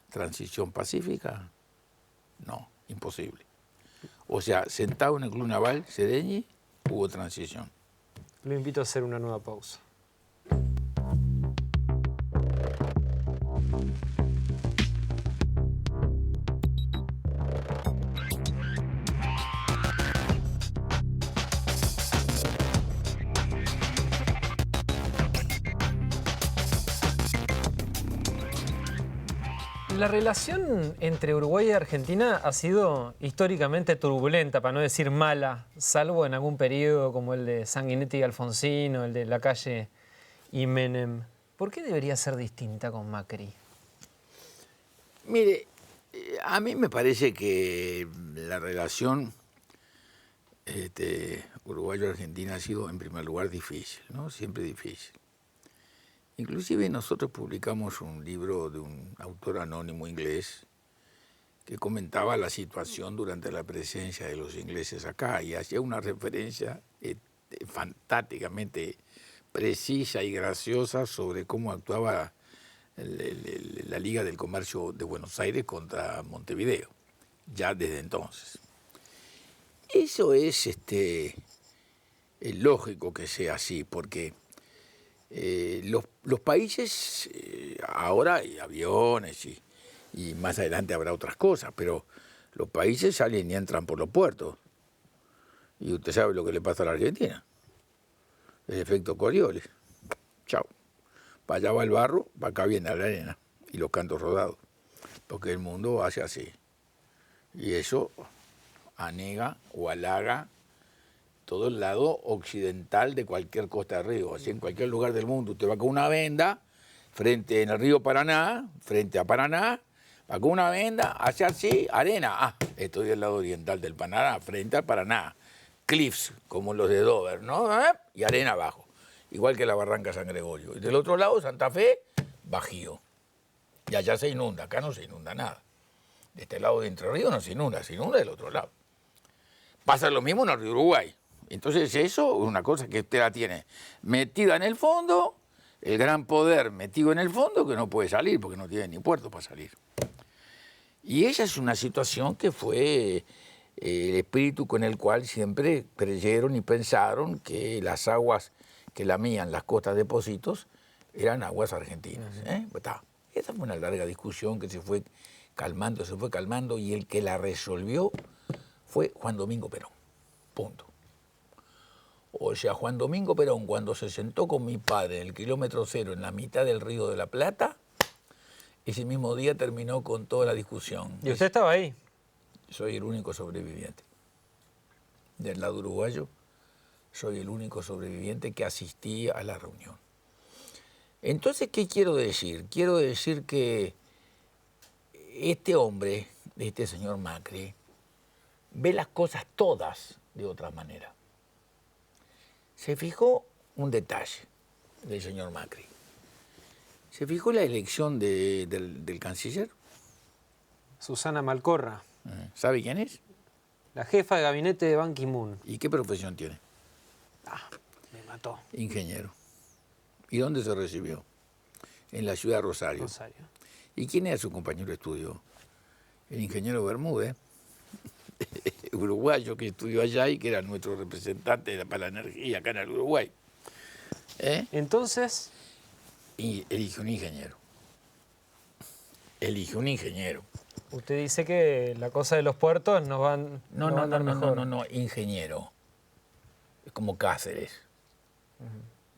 Speaker 3: transición pacífica? No, imposible. O sea, sentado en el Club Naval, Sereñi, hubo transición.
Speaker 1: Lo invito a hacer una nueva pausa. La relación entre Uruguay y Argentina ha sido históricamente turbulenta, para no decir mala, salvo en algún periodo como el de Sanguinetti y Alfonsín o el de Lacalle y Menem. ¿Por qué debería ser distinta con Macri?
Speaker 3: Mire, a mí me parece que la relación uruguayo-argentina ha sido en primer lugar difícil, ¿no? Siempre difícil. Inclusive nosotros publicamos un libro de un autor anónimo inglés que comentaba la situación durante la presencia de los ingleses acá y hacía una referencia fantásticamente precisa y graciosa sobre cómo actuaba la Liga del Comercio de Buenos Aires contra Montevideo, ya desde entonces. Eso es lógico que sea así, porque los países, ahora hay aviones y más adelante habrá otras cosas, pero los países salen y entran por los puertos. Y usted sabe lo que le pasa a la Argentina. El efecto Coriolis. Chao. Para allá va el barro, para acá viene la arena y los cantos rodados. Porque el mundo hace así. Y eso anega o halaga todo el lado occidental de cualquier costa de río. Así en cualquier lugar del mundo usted va con una venda frente en el río Paraná, frente a Paraná, va con una venda, hace así, arena. Ah, estoy del lado oriental del Paraná, frente al Paraná. Cliffs, como los de Dover, ¿no? Y arena abajo. Igual que la Barranca San Gregorio. Y del otro lado, Santa Fe, bajío. Y allá se inunda, acá no se inunda nada. De este lado de Entre Ríos no se inunda del otro lado. Pasa lo mismo en el río Uruguay. Entonces eso es una cosa que usted la tiene metida en el fondo, el gran poder metido en el fondo que no puede salir porque no tiene ni puerto para salir. Y esa es una situación que fue el espíritu con el cual siempre creyeron y pensaron que las aguas que lamían las costas de Pocitos eran aguas argentinas. Esa fue una larga discusión que se fue calmando y el que la resolvió fue Juan Domingo Perón. Punto. O sea, Juan Domingo Perón, cuando se sentó con mi padre en el kilómetro cero en la mitad del Río de la Plata, ese mismo día terminó con toda la discusión.
Speaker 1: ¿Y usted estaba ahí?
Speaker 3: Soy el único sobreviviente. Del lado uruguayo, soy el único sobreviviente que asistí a la reunión. Entonces, ¿qué quiero decir? Quiero decir que este hombre, este señor Macri, ve las cosas todas de otra manera. Se fijó un detalle del señor Macri. ¿Se fijó la elección del canciller?
Speaker 1: Susana Malcorra.
Speaker 3: ¿Sabe quién es?
Speaker 1: La jefa de gabinete de Ban Ki-moon.
Speaker 3: ¿Y qué profesión tiene?
Speaker 1: Me mató.
Speaker 3: Ingeniero. ¿Y dónde se recibió? En la ciudad de Rosario. ¿Y quién era su compañero de estudio? El ingeniero Bermúdez, uruguayo que estudió allá y que era nuestro representante para la energía acá en el Uruguay.
Speaker 1: Entonces...
Speaker 3: Y eligió un ingeniero. Eligió un ingeniero.
Speaker 1: Usted dice que la cosa de los puertos nos van a andar mejor.
Speaker 3: No, ingeniero. Es como Cáceres.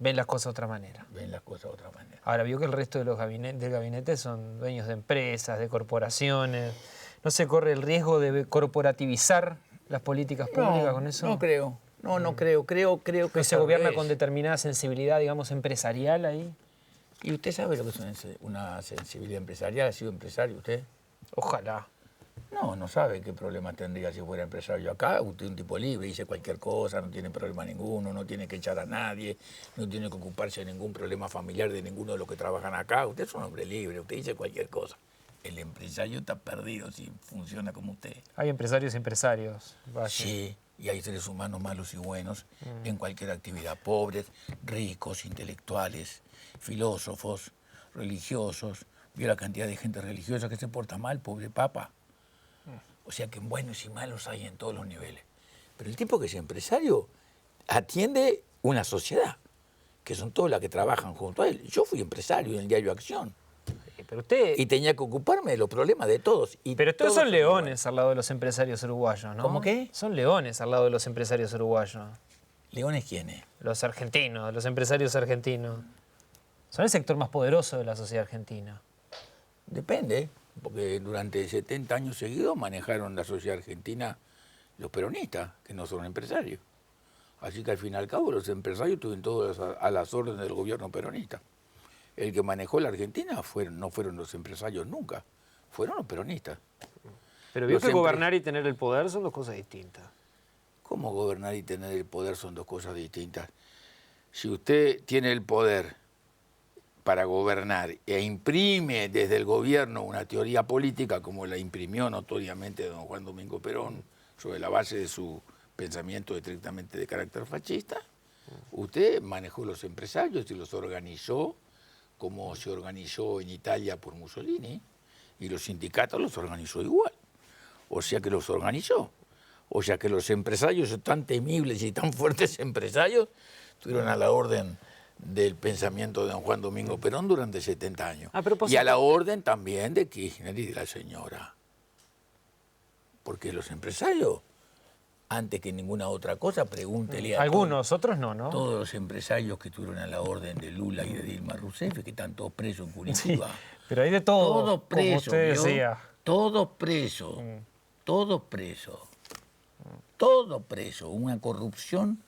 Speaker 1: Ven las cosas de otra manera.
Speaker 3: Ven las cosas de otra manera.
Speaker 1: Ahora, vio que el resto de los del gabinete son dueños de empresas, de corporaciones. ¿No se corre el riesgo de corporativizar las políticas públicas con eso?
Speaker 3: No creo. No creo. Creo que
Speaker 1: se gobierna con determinada sensibilidad, digamos, empresarial ahí.
Speaker 3: ¿Y usted sabe lo que es una sensibilidad empresarial? ¿Ha sido empresario usted?
Speaker 1: Ojalá.
Speaker 3: No, no sabe qué problema tendría si fuera empresario. Acá usted es un tipo libre, dice cualquier cosa, no tiene problema ninguno, no tiene que echar a nadie, no tiene que ocuparse de ningún problema familiar de ninguno de los que trabajan acá. Usted es un hombre libre, usted dice cualquier cosa. El empresario está perdido si funciona como usted.
Speaker 1: Hay empresarios y empresarios. Vaya.
Speaker 3: Sí, y hay seres humanos malos y buenos en cualquier actividad. Pobres, ricos, intelectuales, filósofos, religiosos. Vio la cantidad de gente religiosa que se porta mal, pobre papa. O sea que buenos y malos hay en todos los niveles. Pero el tipo que es empresario atiende una sociedad, que son todas las que trabajan junto a él. Yo fui empresario en el diario Acción.
Speaker 1: Pero usted...
Speaker 3: Y tenía que ocuparme de los problemas de todos.
Speaker 1: Pero ustedes son leones al lado de los empresarios uruguayos, ¿no?
Speaker 3: ¿Cómo qué?
Speaker 1: Son leones al lado de los empresarios uruguayos.
Speaker 3: ¿Leones quiénes?
Speaker 1: Los argentinos, los empresarios argentinos. Son el sector más poderoso de la sociedad argentina.
Speaker 3: Depende, porque durante 70 años seguidos manejaron la sociedad argentina los peronistas, que no son empresarios. Así que al fin y al cabo los empresarios estuvieron todos a las órdenes del gobierno peronista. El que manejó la Argentina no fueron los empresarios nunca, fueron los peronistas.
Speaker 1: Pero vio que gobernar y tener el poder son dos cosas distintas.
Speaker 3: ¿Cómo gobernar y tener el poder son dos cosas distintas? Si usted tiene el poder para gobernar e imprime desde el gobierno una teoría política como la imprimió notoriamente don Juan Domingo Perón sobre la base de su pensamiento estrictamente de carácter fascista, usted manejó los empresarios y los organizó como se organizó en Italia por Mussolini, y los sindicatos los organizó igual. O sea que los organizó. O sea que los empresarios tan temibles y tan fuertes empresarios estuvieron a la orden del pensamiento de don Juan Domingo Perón durante 70 años. Y a la orden también de Kirchner y de la señora. Porque los empresarios, antes que ninguna otra cosa, pregúntele a
Speaker 1: algunos, otros no, ¿no?
Speaker 3: Todos los empresarios que estuvieron a la orden de Lula y de Dilma Rousseff, que están todos presos en Curitiba.
Speaker 1: Sí, pero hay de todo,
Speaker 3: todos presos,
Speaker 1: como usted decía.
Speaker 3: Todos presos, todos presos, todos presos. Una corrupción,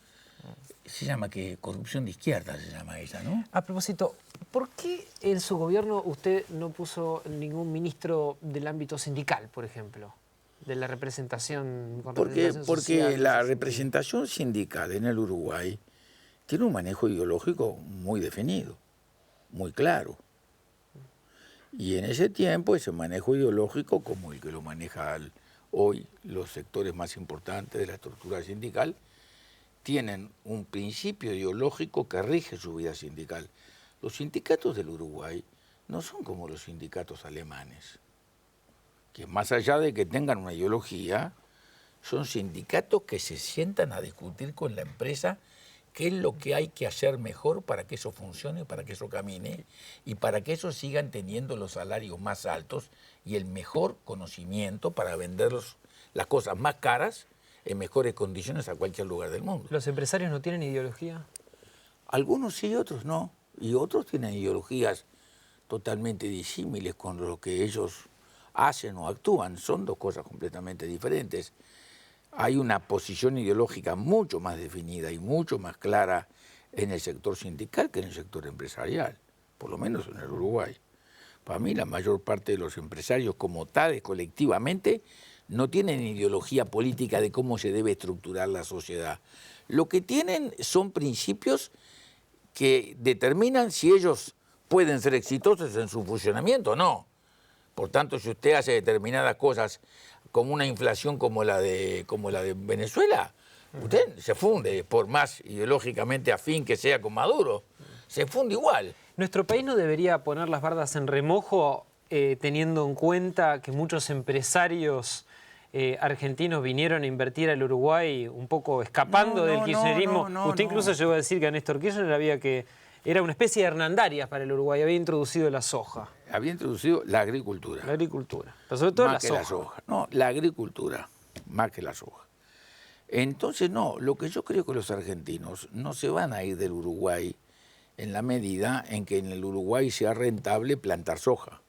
Speaker 3: se llama que corrupción de izquierda se llama esa, ¿no?
Speaker 1: A propósito, ¿por qué en su gobierno usted no puso ningún ministro del ámbito sindical, por ejemplo? De la representación...
Speaker 3: Porque
Speaker 1: social,
Speaker 3: la representación sindical en el Uruguay tiene un manejo ideológico muy definido, muy claro. Y en ese tiempo ese manejo ideológico, como el que lo manejan hoy los sectores más importantes de la estructura sindical, tienen un principio ideológico que rige su vida sindical. Los sindicatos del Uruguay no son como los sindicatos alemanes, que más allá de que tengan una ideología, son sindicatos que se sientan a discutir con la empresa qué es lo que hay que hacer mejor para que eso funcione, para que eso camine y para que ellos sigan teniendo los salarios más altos y el mejor conocimiento para vender las cosas más caras en mejores condiciones a cualquier lugar del mundo.
Speaker 1: ¿Los empresarios no tienen ideología?
Speaker 3: Algunos sí, otros no. Y otros tienen ideologías totalmente disímiles con lo que ellos hacen o actúan. Son dos cosas completamente diferentes. Hay una posición ideológica mucho más definida y mucho más clara en el sector sindical que en el sector empresarial, por lo menos en el Uruguay. Para mí la mayor parte de los empresarios como tales colectivamente no tienen ideología política de cómo se debe estructurar la sociedad. Lo que tienen son principios que determinan si ellos pueden ser exitosos en su funcionamiento o no. Por tanto, si usted hace determinadas cosas como una inflación como la de Venezuela, usted se funde, por más ideológicamente afín que sea con Maduro, se funde igual.
Speaker 1: ¿Nuestro país no debería poner las bardas en remojo teniendo en cuenta que muchos empresarios argentinos vinieron a invertir al Uruguay un poco escapando del kirchnerismo? Usted incluso llegó a decir que a Néstor Kirchner era una especie de Hernandarias para el Uruguay, había introducido la soja.
Speaker 3: Había introducido la agricultura.
Speaker 1: La agricultura, pero sobre todo
Speaker 3: más que la soja. No, la agricultura, más que la soja. Entonces, no, lo que yo creo que los argentinos no se van a ir del Uruguay en la medida en que en el Uruguay sea rentable plantar soja.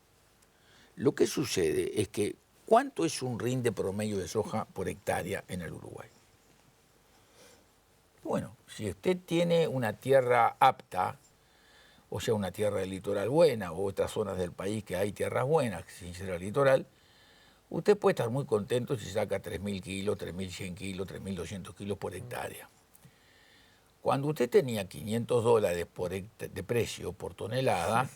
Speaker 3: Lo que sucede es que, ¿cuánto es un rinde promedio de soja por hectárea en el Uruguay? Bueno, si usted tiene una tierra apta, o sea, una tierra del litoral buena, o otras zonas del país que hay tierras buenas, sin ser el litoral, Usted puede estar muy contento si saca 3.000 kilos, 3.100 kilos, 3.200 kilos por hectárea. Cuando usted tenía $500 de precio por tonelada,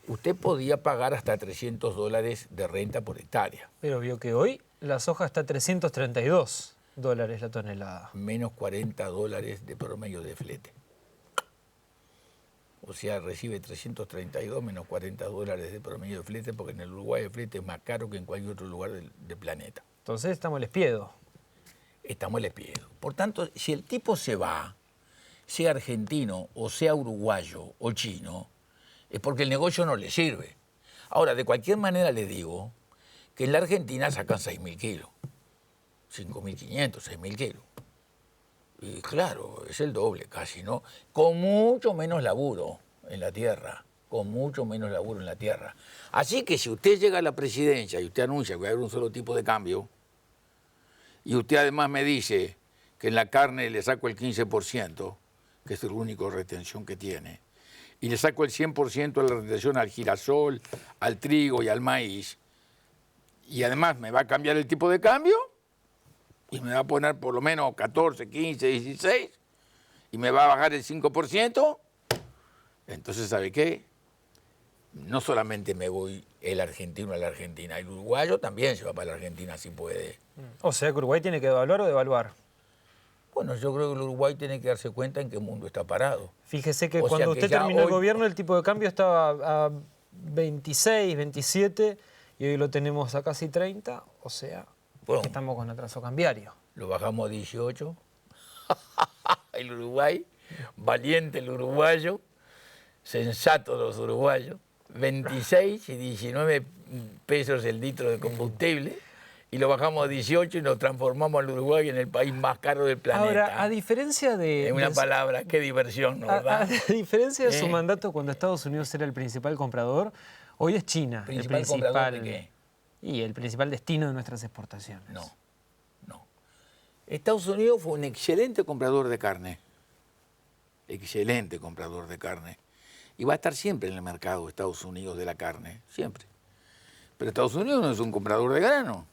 Speaker 3: usted podía pagar hasta $300 de renta por hectárea.
Speaker 1: Pero vio que hoy la soja está a $332 la tonelada.
Speaker 3: Menos $40 de promedio de flete. O sea, recibe 332 menos $40 de promedio de flete, porque en el Uruguay el flete es más caro que en cualquier otro lugar del planeta.
Speaker 1: Entonces estamos al espiedo.
Speaker 3: Estamos al espiedo. Por tanto, si el tipo se va, sea argentino o sea uruguayo o chino, es porque el negocio no le sirve. Ahora, de cualquier manera le digo que en la Argentina sacan 6.000 kilos, 5.500, 6.000 kilos. Y claro, es el doble casi, ¿no? Con mucho menos laburo en la tierra, con mucho menos laburo en la tierra. Así que si usted llega a la presidencia y usted anuncia que va a haber un solo tipo de cambio, y usted además me dice que en la carne le saco el 15%, que es la única retención que tiene, y le saco el 100% de la retención al girasol, al trigo y al maíz, y además me va a cambiar el tipo de cambio, y me va a poner por lo menos 14, 15, 16, y me va a bajar el 5%, entonces, ¿sabe qué? No solamente me voy el argentino a la Argentina, el uruguayo también se va para la Argentina si puede.
Speaker 1: O sea que Uruguay tiene que devaluar o devaluar.
Speaker 3: Bueno, yo creo que el Uruguay tiene que darse cuenta en qué mundo está parado.
Speaker 1: Fíjese que
Speaker 3: O sea
Speaker 1: cuando
Speaker 3: que
Speaker 1: usted
Speaker 3: ya
Speaker 1: terminó el
Speaker 3: hoy-
Speaker 1: gobierno el tipo de cambio estaba a 26, 27 y hoy lo tenemos a casi 30, o sea,
Speaker 3: Bueno.
Speaker 1: estamos con atraso cambiario.
Speaker 3: Lo bajamos a 18. El Uruguay, valiente el uruguayo, sensato los uruguayos, 26 y 19 pesos el litro de combustible, y lo bajamos a 18 y nos transformamos al Uruguay en el país más caro del planeta.
Speaker 1: Ahora, a diferencia de...
Speaker 3: En una palabra, qué diversión, ¿no, verdad?
Speaker 1: A diferencia de su
Speaker 3: ¿Eh?
Speaker 1: mandato cuando Estados Unidos era el principal comprador, hoy es China
Speaker 3: ¿Principal comprador de qué?
Speaker 1: Y el principal destino de nuestras exportaciones.
Speaker 3: No, no. Estados Unidos fue un excelente comprador de carne. Excelente comprador de carne. Y va a estar siempre en el mercado Estados Unidos de la carne, siempre. Pero Estados Unidos no es un comprador de grano.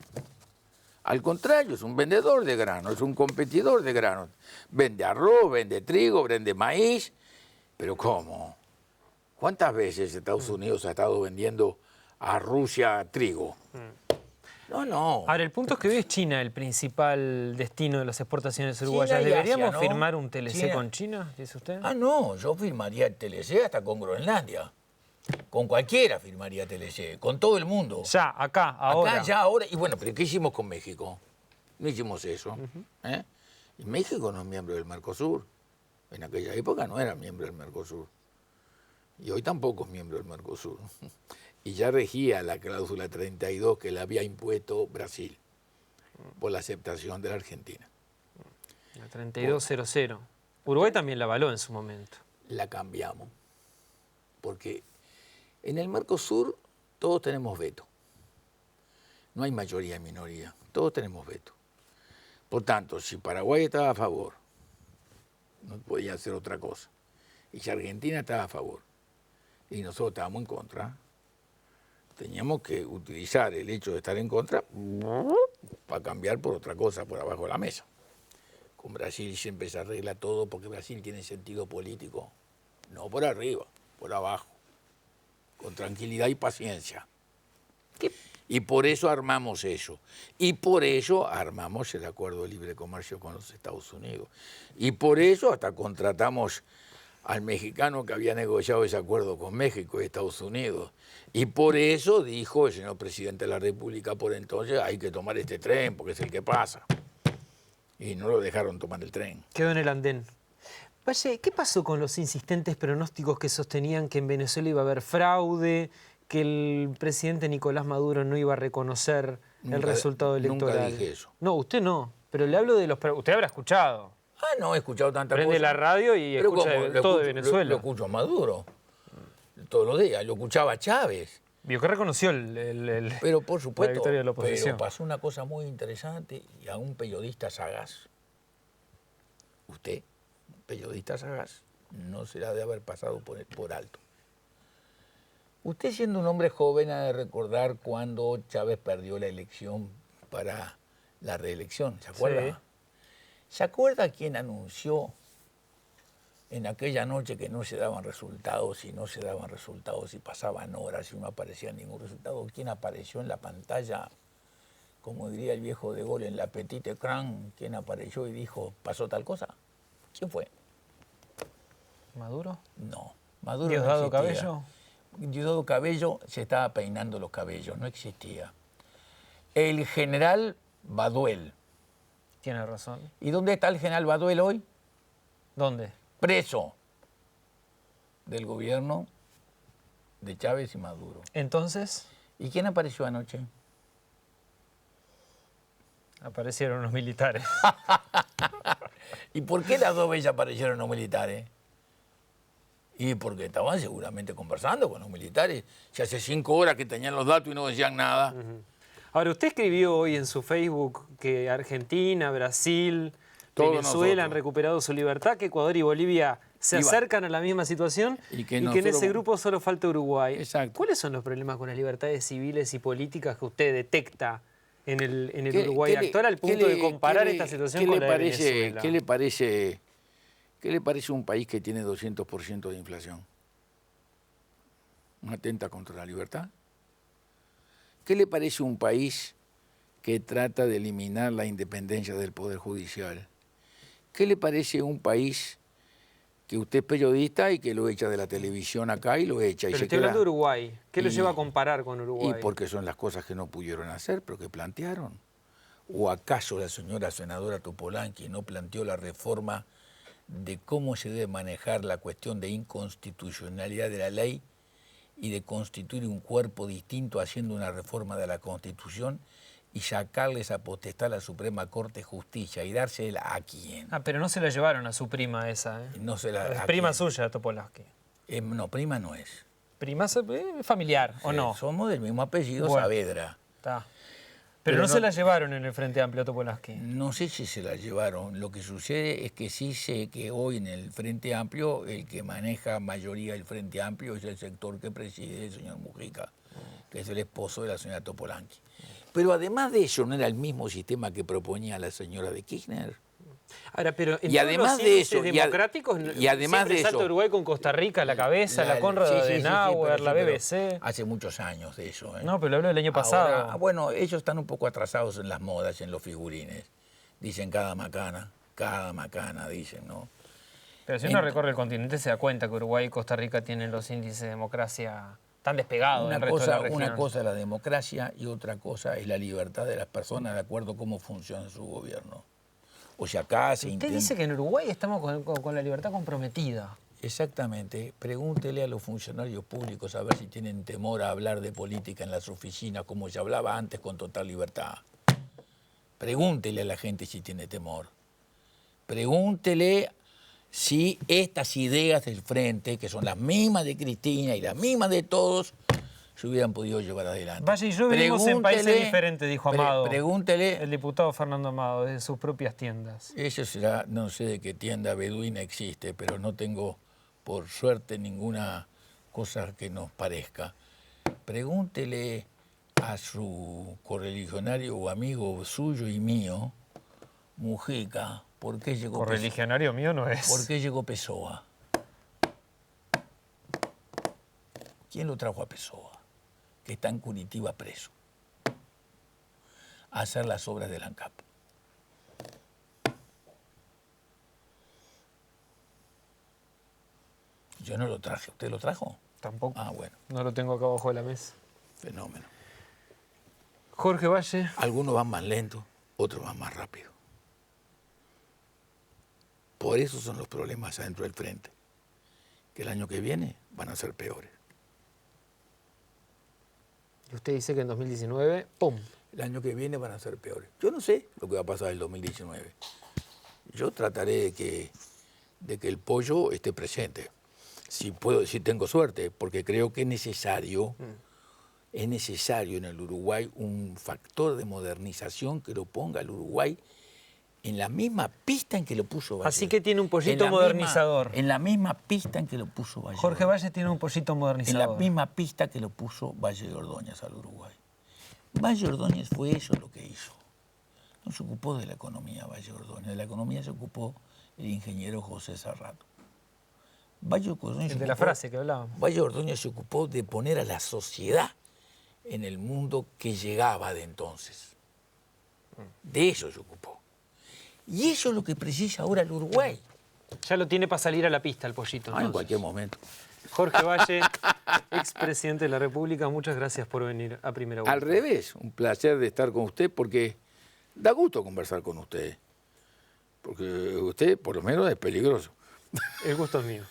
Speaker 3: Al contrario, es un vendedor de grano, es un competidor de grano. Vende arroz, vende trigo, vende maíz. Pero ¿cómo? ¿Cuántas veces Estados Unidos ha estado vendiendo a Rusia trigo? No.
Speaker 1: Ahora, el punto es que hoy es China el principal destino de las exportaciones
Speaker 3: China
Speaker 1: uruguayas.
Speaker 3: y
Speaker 1: ¿Deberíamos
Speaker 3: Asia, ¿no?
Speaker 1: firmar un TLC
Speaker 3: China.
Speaker 1: con China, dice usted?
Speaker 3: Ah, no, yo firmaría el TLC hasta con Groenlandia. Con cualquiera firmaría TLC, con todo el mundo.
Speaker 1: Ya, acá, ahora.
Speaker 3: Acá, ya, ahora. Y bueno, pero ¿qué hicimos con México? No hicimos eso. ¿Eh? Y México no es miembro del Mercosur. En aquella época no era miembro del Mercosur. Y hoy tampoco es miembro del Mercosur. Y ya regía la cláusula 32 que le había impuesto Brasil por la aceptación de la Argentina.
Speaker 1: La 3200. Uruguay también la avaló en su momento.
Speaker 3: La cambiamos. Porque en el Mercosur todos tenemos veto. No hay mayoría y minoría. Todos tenemos veto. Por tanto, si Paraguay estaba a favor, no podía hacer otra cosa. Y si Argentina estaba a favor y nosotros estábamos en contra, teníamos que utilizar el hecho de estar en contra para cambiar por otra cosa por abajo de la mesa. Con Brasil siempre se arregla todo porque Brasil tiene sentido político. No por arriba, por abajo. Con tranquilidad y paciencia. Y por eso armamos eso. Y por eso armamos el acuerdo de libre comercio con los Estados Unidos. Y por eso hasta contratamos al mexicano que había negociado ese acuerdo con México y Estados Unidos. Y por eso dijo el señor presidente de la República por entonces, hay que tomar este tren porque es el que pasa. Y no lo dejaron tomar el tren.
Speaker 1: Quedó en el andén. Valle, ¿qué pasó con los insistentes pronósticos que sostenían que en Venezuela iba a haber fraude, que el presidente Nicolás Maduro no iba a reconocer el resultado electoral?
Speaker 3: Nunca dije eso.
Speaker 1: No, usted no, pero le hablo de los... Usted habrá escuchado.
Speaker 3: Ah, no he escuchado tanta
Speaker 1: Prende
Speaker 3: cosa.
Speaker 1: la radio y
Speaker 3: Pero
Speaker 1: escucha
Speaker 3: ¿cómo?
Speaker 1: todo de Venezuela.
Speaker 3: Lo escucho a Maduro todos los días. Lo escuchaba a Chávez.
Speaker 1: Vio que reconoció el
Speaker 3: Pero por
Speaker 1: la
Speaker 3: supuesto,
Speaker 1: victoria de la oposición.
Speaker 3: pero pasó una cosa muy interesante y a un periodista sagaz, usted, periodista sagaz, no se la de haber pasado por alto. Usted siendo un hombre joven ha de recordar cuando Chávez perdió la elección para la reelección, ¿se acuerda?
Speaker 1: Sí.
Speaker 3: ¿Se acuerda quién anunció en aquella noche que no se daban resultados y no se daban resultados y pasaban horas y no aparecía ningún resultado? ¿Quién apareció en la pantalla, como diría el viejo de Gaulle, en la petite écran? ¿Quién apareció y dijo, pasó tal cosa? ¿Quién fue?
Speaker 4: ¿Maduro?
Speaker 3: No, Maduro
Speaker 4: ¿Diosdado
Speaker 3: no existía.
Speaker 4: Cabello?
Speaker 3: Diosdado Cabello se estaba peinando los cabellos, no existía. El general Baduel.
Speaker 4: Tiene razón.
Speaker 3: ¿Y dónde está el general Baduel hoy?
Speaker 4: ¿Dónde?
Speaker 3: Preso del gobierno de Chávez y Maduro.
Speaker 4: Entonces
Speaker 3: ¿Y quién apareció anoche?
Speaker 4: aparecieron los militares.
Speaker 3: ¿Y por qué las dos veces aparecieron los militares? Y porque estaban seguramente conversando con los militares. Ya hace 5 horas que tenían los datos y no decían nada.
Speaker 1: Ahora, usted escribió hoy en su Facebook que Argentina, Brasil,
Speaker 3: Todos
Speaker 1: Venezuela han
Speaker 3: nosotros.
Speaker 1: recuperado su libertad, que Ecuador y Bolivia se
Speaker 3: Iba.
Speaker 1: acercan a la misma situación
Speaker 3: Y que
Speaker 1: en
Speaker 3: nosotros-
Speaker 1: ese grupo solo falta Uruguay.
Speaker 3: Exacto.
Speaker 1: ¿Cuáles son los problemas con las libertades civiles y políticas que usted detecta en el Uruguay
Speaker 3: ¿Qué le-
Speaker 1: actual al
Speaker 3: qué
Speaker 1: punto
Speaker 3: le-
Speaker 1: de comparar
Speaker 3: qué le-
Speaker 1: esta situación
Speaker 3: qué
Speaker 1: con
Speaker 3: le
Speaker 1: la de
Speaker 3: parece,
Speaker 1: Venezuela?
Speaker 3: ¿Qué le parece un país que tiene 200% de inflación? ¿Un atenta contra la libertad? ¿Qué le parece un país que trata de eliminar la independencia del Poder Judicial? ¿Qué le parece un país que usted es periodista y que lo echa de la televisión acá y lo echa y
Speaker 1: Pero
Speaker 3: se
Speaker 1: estoy
Speaker 3: queda?
Speaker 1: hablando de Uruguay. ¿Qué lo
Speaker 3: Y-
Speaker 1: lleva a comparar con
Speaker 3: Y
Speaker 1: Uruguay?
Speaker 3: porque son las cosas que no pudieron hacer, pero que plantearon. ¿O acaso la señora senadora Topolanqui no planteó la reforma de cómo se debe manejar la cuestión de inconstitucionalidad de la ley y de constituir un cuerpo distinto haciendo una reforma de la Constitución y sacarle esa potestad a la Suprema Corte de Justicia y dársela a quién?
Speaker 4: Ah, pero no se la llevaron a su prima esa, ¿eh?
Speaker 3: No se la,
Speaker 4: Es
Speaker 3: ¿a
Speaker 4: prima
Speaker 3: quién?
Speaker 4: suya, Topolaski.
Speaker 3: No, prima no es.
Speaker 4: Prima familiar, ¿o no?
Speaker 3: Somos del mismo apellido,
Speaker 4: Bueno.
Speaker 3: Saavedra.
Speaker 4: Está. Pero no se la llevaron en el Frente Amplio, Topolaski.
Speaker 3: No sé si se la llevaron. Lo que sucede es que sí sé que hoy en el Frente Amplio, el que maneja mayoría del Frente Amplio es el sector que preside el señor Mujica, que es el esposo de la señora Topolanqui. Pero además de eso, no era el mismo sistema que proponía la señora de Kirchner.
Speaker 1: Ahora, pero en
Speaker 3: Y
Speaker 1: todos
Speaker 3: además
Speaker 1: los
Speaker 3: de
Speaker 1: índices
Speaker 3: eso,
Speaker 1: democráticos,
Speaker 3: y además
Speaker 1: siempre
Speaker 3: de
Speaker 1: salta
Speaker 3: eso-
Speaker 1: Uruguay con Costa Rica a la cabeza, la Konrad
Speaker 3: sí, sí, sí,
Speaker 1: Adenauer,
Speaker 3: pero
Speaker 1: la
Speaker 3: pero
Speaker 1: BBC.
Speaker 3: hace muchos años de eso. ¿eh?
Speaker 4: No, pero lo hablo del año pasado.
Speaker 3: Ahora, bueno, ellos están un poco atrasados en las modas, en los figurines. Dicen cada macana, dicen, ¿no?
Speaker 4: Pero si uno recorre el continente se da cuenta que Uruguay y Costa Rica tienen los índices de democracia tan despegados del resto de la región.
Speaker 3: Una cosa es la democracia y otra cosa es la libertad de las personas de acuerdo a cómo funciona su gobierno. O sea, acá se
Speaker 4: Usted
Speaker 3: intenta...
Speaker 4: dice que en Uruguay estamos con la libertad comprometida.
Speaker 3: Exactamente. Pregúntele a los funcionarios públicos a ver si tienen temor a hablar de política en las oficinas como se hablaba antes con total libertad. Pregúntele a la gente si tiene temor. Pregúntele si estas ideas del frente, que son las mismas de Cristina y las mismas de todos, se hubieran podido llevar adelante.
Speaker 4: Vaya y yo vivimos en países
Speaker 3: Pregúntele-
Speaker 4: diferentes, dijo Amado.
Speaker 3: Pregúntele,
Speaker 4: El diputado Fernando Amado, desde sus propias tiendas.
Speaker 3: eso será, no sé de qué tienda beduina existe, pero no tengo, por suerte, ninguna cosa que nos parezca. Pregúntele a su correligionario o amigo suyo y mío, Mujica, ¿por qué llegó Pessoa?
Speaker 4: Correligionario mío no es.
Speaker 3: ¿Por qué llegó Pessoa? ¿Quién lo trajo a Pessoa? Que está en Curitiba preso, a hacer las obras del ANCAP. Yo no lo traje, ¿usted lo trajo?
Speaker 4: Tampoco.
Speaker 3: Ah, bueno,
Speaker 1: No lo tengo acá abajo de la mesa.
Speaker 3: fenómeno.
Speaker 1: Jorge Valle.
Speaker 3: Algunos van más lento, otros van más rápido. Por eso son los problemas adentro del frente, que el año que viene van a ser peores.
Speaker 1: Y usted dice que en 2019, ¡pum!
Speaker 3: El año que viene van a ser peores. Yo no sé lo que va a pasar en el 2019. Yo trataré de que el pollo esté presente. Si puedo, si tengo suerte, porque creo que es necesario en el Uruguay un factor de modernización que lo ponga el Uruguay en la misma pista en que lo puso Valle.
Speaker 4: Así que tiene un
Speaker 3: En
Speaker 4: pollito
Speaker 3: la
Speaker 4: modernizador.
Speaker 3: en la misma pista en que lo puso Valle.
Speaker 4: Jorge Valle tiene un pollito
Speaker 3: En
Speaker 4: modernizador.
Speaker 3: la misma pista que lo puso Valle de Ordóñez al Uruguay. Valle Ordóñez fue eso lo que hizo. No se ocupó de la economía Valle Ordóñez, de la economía se ocupó el ingeniero José Serrato. Valle Ordóñez
Speaker 4: El de la frase que hablábamos.
Speaker 3: Valle Ordóñez se ocupó de poner a la sociedad en el mundo que llegaba de entonces. De eso se ocupó. Y eso es lo que precisa ahora el Uruguay.
Speaker 4: Ya lo tiene para salir a la pista el pollito.
Speaker 3: En
Speaker 4: entonces.
Speaker 3: cualquier momento.
Speaker 4: Jorge Valle, expresidente de la República, muchas gracias por venir a Primera Vuelta.
Speaker 3: Al revés, un placer de estar con usted porque da gusto conversar con usted. Porque usted, por lo menos, es peligroso.
Speaker 4: El gusto es mío.